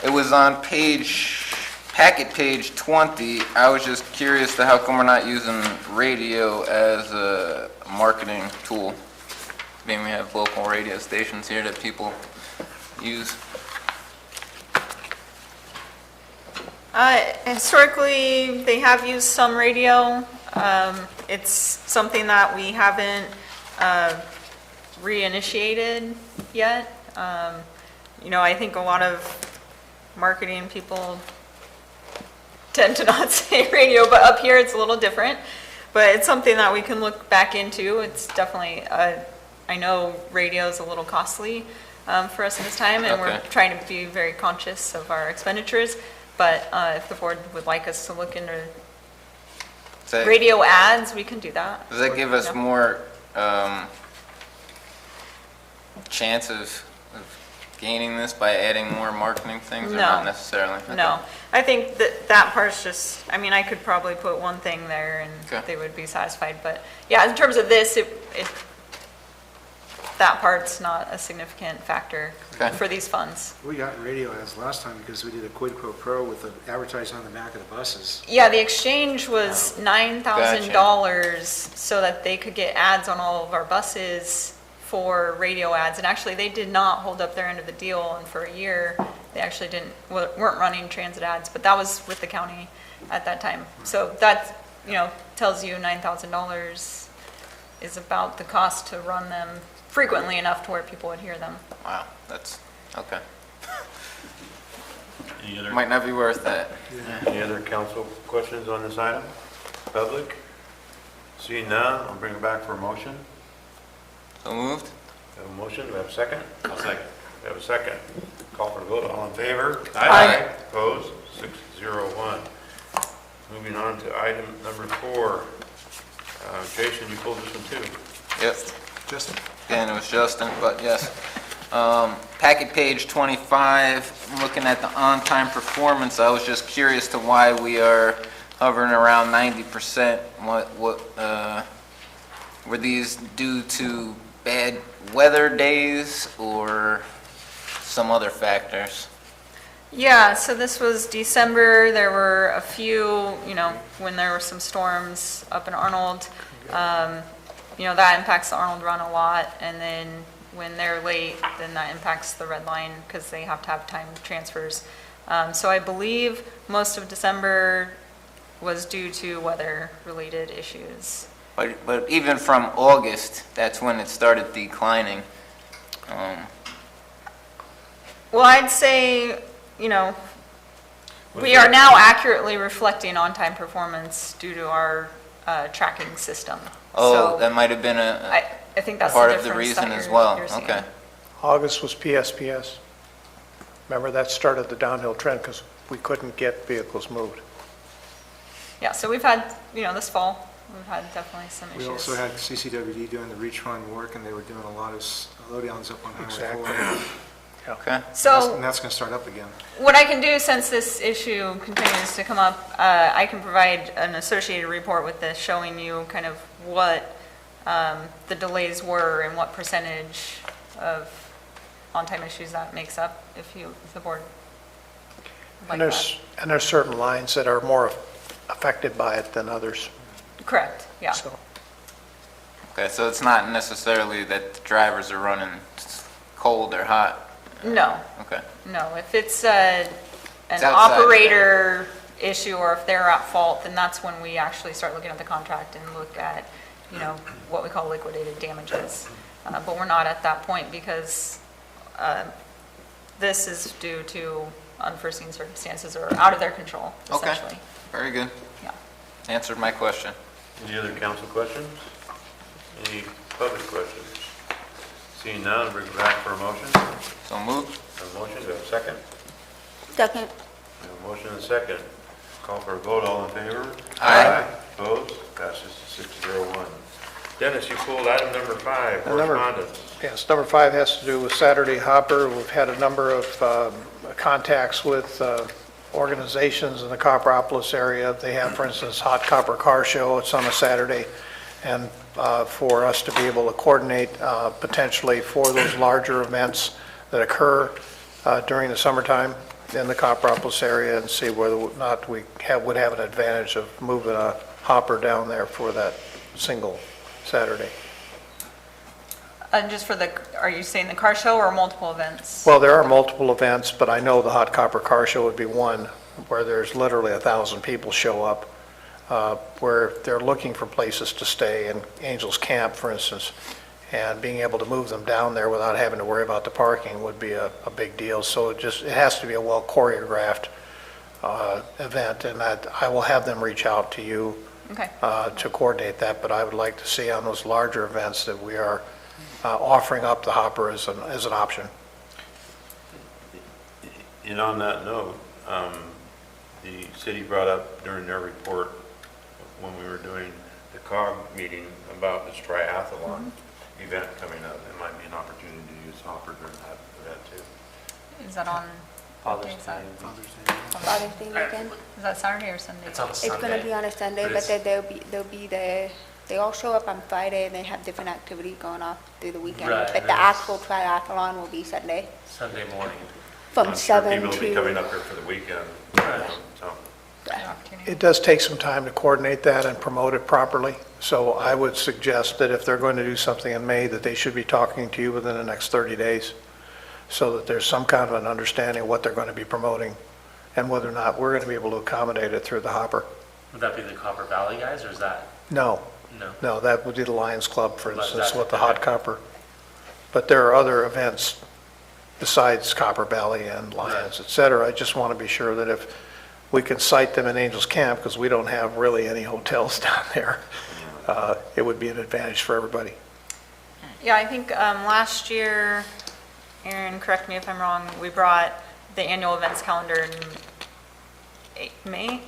It was on packet page 20. I was just curious to how come we're not using radio as a marketing tool. I mean, we have local radio stations here that people use. Historically, they have used some radio. It's something that we haven't reinitiated yet. I think a lot of marketing people tend to not say radio, but up here it's a little different. But it's something that we can look back into. It's definitely, I know radio is a little costly for us in this time, and we're Okay. trying to be very conscious of our expenditures. But if the board would like us to look into Does that- radio ads, we can do that. Does that give us Yeah. more chance of gaining this by adding more marketing things, or No. not necessarily? Okay. No, I think that part's just, I mean, I could probably put one thing there and Okay. they would be satisfied, but yeah, in terms of this, that part's not a significant factor Okay. for these funds. We got radio ads last time because we did a quid pro pro with the advertising on the back of the buses. Yeah, the exchange was $9,000 so that they could get ads on all of our buses for radio ads. And actually, they did not hold up their end of the deal, and for a year, they actually weren't running transit ads, but that was with the county at that time. So that, tells you $9,000 is about the cost to run them frequently enough to where people would hear them. Wow, that's, okay. Any other, Might not be worth that. any other council questions on this item? Public? Seeing none, I'll bring it back for a motion. So moved? We have a motion, do we have a second? I'll second. We have a second. Call for the vote, all in favor? Aye. Opposed? 601. Moving on to item number 4. Jason, you pulled this one too. Yep. Justin? Again, it was Justin, but yes. Packet page 25, I'm looking at the on-time performance. I was just curious to why we are hovering around 90%. Were these due to bad weather days or some other factors? Yeah, so this was December. There were a few, when there were some storms up in Arnold. That impacts the Arnold run a lot. And then when they're late, then that impacts the red line because they have to have timed transfers. So I believe most of December was due to weather-related issues. But even from August, that's when it started declining. Well, I'd say, we are now accurately reflecting on-time performance due to our tracking system. Oh, So that might have been a I think that's part the of the difference reason that as you're- well. you're seeing. Okay. August was PSPS. Remember, that started the downhill trend because we couldn't get vehicles moved. Yeah, so we've had, this fall, we've had definitely some issues. We also had CCWD doing the reach run work, and they were doing a lot of lowdowns up on Highway 4. Exactly. Okay. So And that's going to start up again. what I can do, since this issue continues to come up, I can provide an associated report with this showing you kind of what the delays were and what percentage of on-time issues that makes up, if the board would like that. And there's certain lines that are more affected by it than others. Correct, yeah. So, Okay, so it's not necessarily that the drivers are running cold or hot. No, Okay. no, if it's an It's outside operator issue or if they're at fault, then that's when we actually start looking at the contract and look at, what we call liquidated damages. But we're not at that point because this is due to unforeseen circumstances or out of their control, Okay. essentially. Very good. Yeah. Answered my question. Any other council questions? Any public questions? Seeing none, bring it back for a motion. So moved? A motion, do we have a second? Second. We have a motion and a second. Call for a vote, all in favor? Aye. Opposed? Passes 601. Dennis, you pulled item number 5, correspondence. yes, number 5 has to do with Saturday Hopper. We've had a number of contacts with organizations in the Copperopolis area. They have, for instance, Hot Copper Car Show. It's on a Saturday. And for us to be able to coordinate potentially for those larger events that occur during the summertime in the Copperopolis area and see whether or not we would have an advantage of moving a hopper down there for that single Saturday. And just are you saying the car show or multiple events? Well, there are multiple events, but I know the Hot Copper Car Show would be one where there's literally 1,000 people show up, where they're looking for places to stay. And Angels Camp, for instance, And being able to move them down there without having to worry about the parking would be a big deal. So it has to be a well choreographed event, and that I will have them reach out to you Okay. to coordinate that, but I would like to see on those larger events that we are offering up the hopper as an option. And on that note, the city brought up during their report when we were doing the COG meeting about this triathlon event coming up. It might be an opportunity to use hopper during that event too. Is that on? Father's Is that- Father's Day weekend. Is that Saturday or Sunday? It's on It's Sunday. gonna be on a Sunday, But but it's- then they'll be there. They all show up on Friday and they have different activities going on through the weekend. Right, But and the it's- actual triathlon will be Sunday Sunday morning. from I'm sure 7 people will be coming to. up here for the weekend. Right. So, Opportunity. It does take some time to coordinate that and promote it properly, so I would suggest that if they're going to do something in May, that they should be talking to you within the next 30 days, so that there's some kind of an understanding of what they're going to be promoting, and whether or not we're going to be able to accommodate it through the hopper. Would that be the Copper Valley guys, or is that, No, no? no, that would be the Lions Club, for But is instance, that- with the hot copper. But there are other events besides Copper Valley and Lions, et cetera. I just want to be sure that if we can site them in Angels Camp, because we don't have really any hotels down there, it would be an advantage for everybody. Yeah, I think last year, Aaron, correct me if I'm wrong, we brought the annual events calendar in May.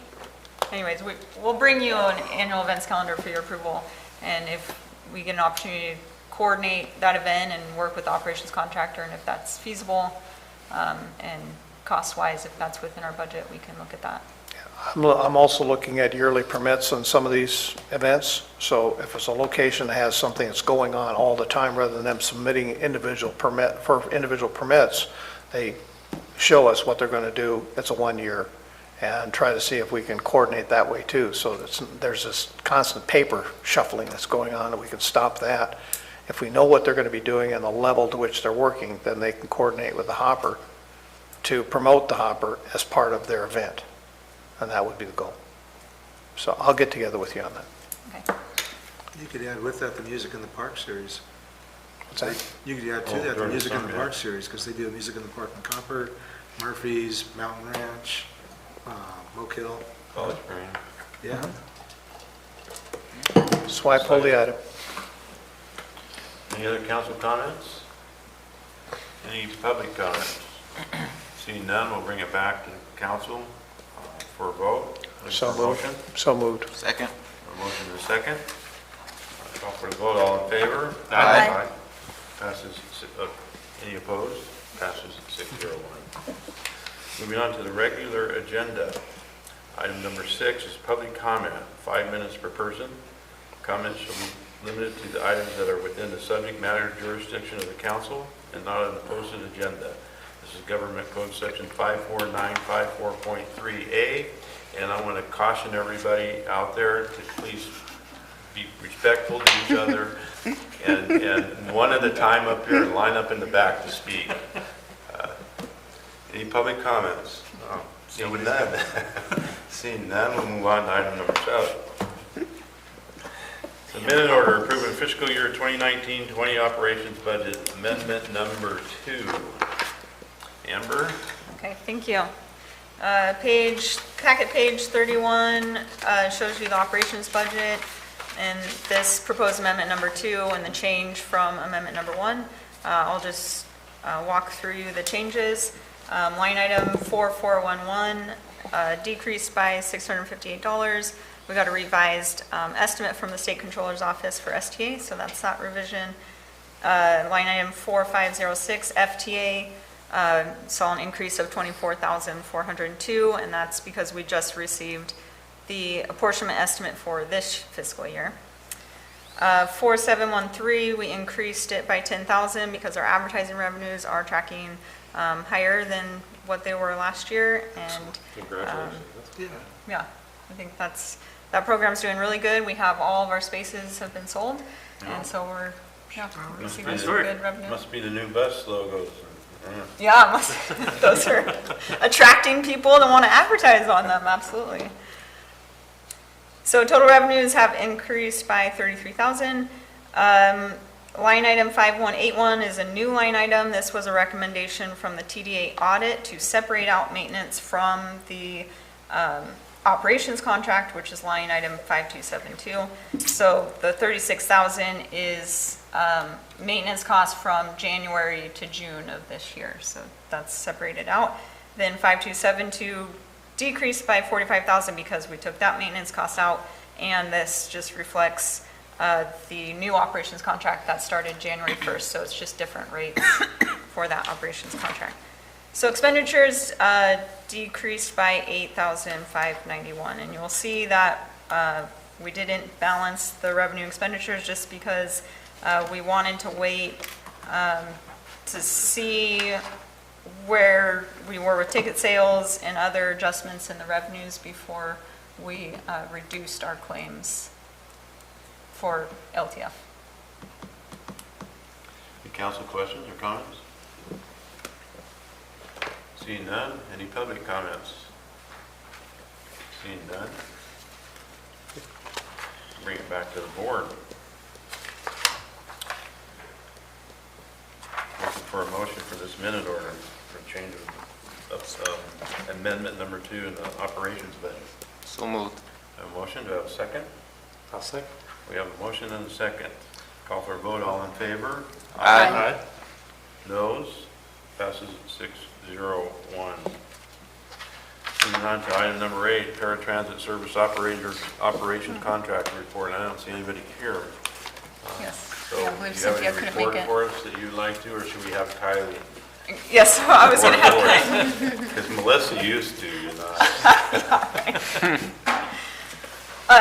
Anyways, we'll bring you an annual events calendar for your approval, and if we get an opportunity to coordinate that event and work with the operations contractor, and if that's feasible, and cost-wise, if that's within our budget, we can look at that. I'm also looking at yearly permits on some of these events, so if it's a location that has something that's going on all the time, rather than them submitting individual permits, they show us what they're going to do. It's a 1 year, and try to see if we can coordinate that way too, so that there's this constant paper shuffling that's going on, and we can stop that. If we know what they're going to be doing and the level to which they're working, then they can coordinate with the hopper to promote the hopper as part of their event, and that would be the goal. So I'll get together with you on that. Okay. You could add with that the Music in the Park series. What's that? You could add to Oh, that the during the Music in the summer, Park yeah. series, because they do Music in the Park in Copper, Murphy's, Mountain Ranch, Oak Hill. College Green. Yeah. That's why I pulled the item. Any other council comments? Any public comments? Seeing none, we'll bring it back to the council for a vote. So For a moved. motion. So moved. Second? A motion and a second. Call for the vote, all in favor? Aye. Passes, any opposed? Passes 6-0-1. Moving on to the regular agenda. Item number 6 is public comment, 5 minutes per person. Comments shall be limited to the items that are within the subject matter jurisdiction of the council and not on the posted agenda. This is Government Code Section 54954.3A, and I want to caution everybody out there to please be respectful to each other and one at a time up here and line up in the back to speak. Any public comments? Seeing none. Seeing none, we'll move on to item number 7. The minute order approving fiscal year 2019-20 operations budget amendment number 2. Amber? Okay, thank you. Packet page 31 shows you the operations budget, and this proposed amendment number 2 and the change from amendment number 1. I'll just walk through the changes. Line item 4411 decreased by $658. We got a revised estimate from the State Controller's Office for STA, so that's that revision. Line item 4506 FTA saw an increase of $24,402, and that's because we just received the apportionment estimate for this fiscal year. 4713, we increased it by 10,000 because our advertising revenues are tracking higher than what they were last year, and Congratulations. yeah, I think that program's doing really good. We have all of our spaces have been sold, and so we're receiving some good revenue. Must be the new bus logos. Yeah, those are attracting people to want to advertise on them, absolutely. So total revenues have increased by 33,000. Line item 5181 is a new line item. This was a recommendation from the TDA audit to separate out maintenance from the operations contract, which is line item 5272. So the 36,000 is maintenance costs from January to June of this year. So that's separated out. Then 5272 decreased by 45,000 because we took that maintenance cost out, and this just reflects the new operations contract that started January 1st, so it's just different rates for that operations contract. So expenditures decreased by 8,591, and you'll see that we didn't balance the revenue expenditures just because we wanted to wait to see where we were with ticket sales and other adjustments in the revenues before we reduced our claims for LTF. Any council questions or comments? Seeing none, any public comments? Seeing none? Bring it back to the board. Looking for a motion for this minute order for change of amendment number 2 in the operations budget. So moved. A motion, do I have a second? I'll second. We have a motion and a second. Call for a vote, all in favor? Aye. Noes? Passes 6-0-1. Moving on to item number 8, paratransit service operations contract report. I don't see anybody here. Yes. So Yeah, I do believe you have Cynthia any couldn't report make it. for us that you'd like to, or should we have Kylie? Yes, I was going to have time. Because Melissa used to, you know.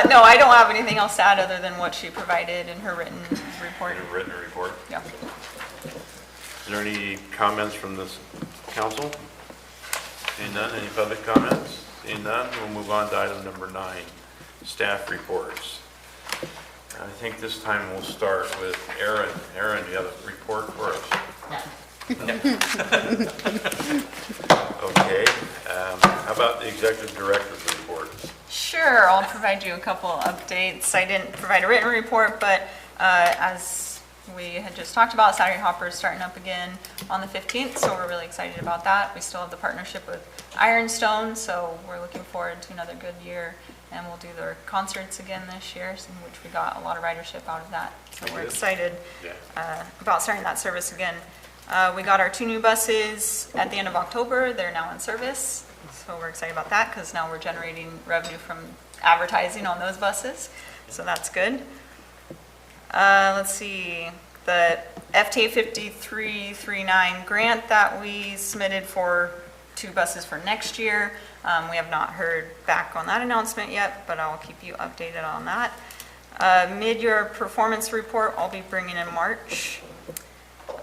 No, I don't have anything else to add other than what she provided in her written report. In a written report. Yeah. Is there any comments from this council? Seeing none, any public comments? Seeing none, we'll move on to item number 9, staff reports. I think this time we'll start with Aaron. Aaron, do you have a report for us? Okay, how about the executive director's report? Sure, I'll provide you a couple updates. I didn't provide a written report, but as we had just talked about, Saturday Hopper is starting up again on the 15th, so we're really excited about that. We still have the partnership with Ironstone, so we're looking forward to another good year, and we'll do their concerts again this year, in which we got a lot of ridership out of that. So we're excited about starting that service again. We got our 2 new buses at the end of October. They're now in service. So we're excited about that because now we're generating revenue from advertising on those buses. So that's good. Let's see, the FTA 5339 grant that we submitted for 2 buses for next year. We have not heard back on that announcement yet, but I'll keep you updated on that. Mid-year performance report I'll be bringing in March.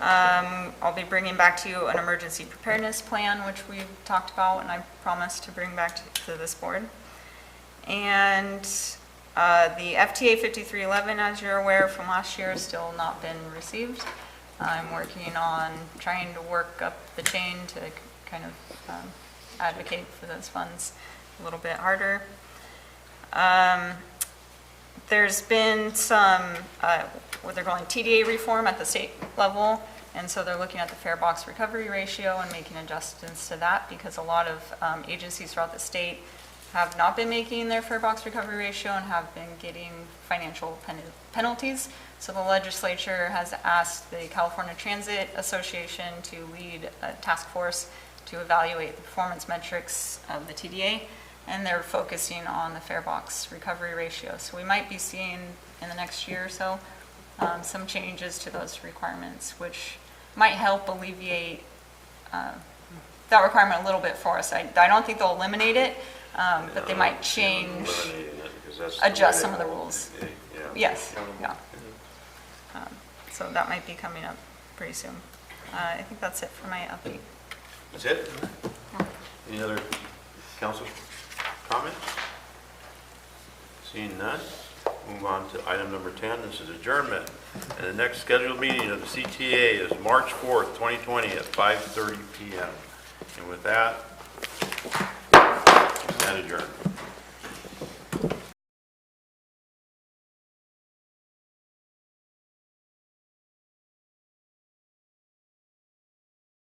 I'll be bringing back to you an emergency preparedness plan, which we've talked about, and I promised to bring back to this board. And the FTA 5311, as you're aware from last year, has still not been received. I'm working on trying to work up the chain to kind of advocate for those funds a little bit harder. There's been some, what they're calling TDA reform at the state level, and so they're looking at the fare box recovery ratio and making adjustments to that because a lot of agencies throughout the state have not been making their fare box recovery ratio and have been getting financial penalties. So the legislature has asked the California Transit Association to lead a task force to evaluate the performance metrics of the TDA, and they're focusing on the fare box recovery ratio. So we might be seeing in the next year or so some changes to those requirements, which might help alleviate that requirement a little bit for us. I don't think they'll eliminate it, but they might change, adjust some of the rules. Yes, yeah. So that might be coming up pretty soon. I think that's it for my update. That's it? Any other council comments? Seeing none, move on to item number 10. This is adjournment. And the next scheduled meeting of the CTA is March 4th, 2020 at 5:30 p.m. And with that, stand adjourned.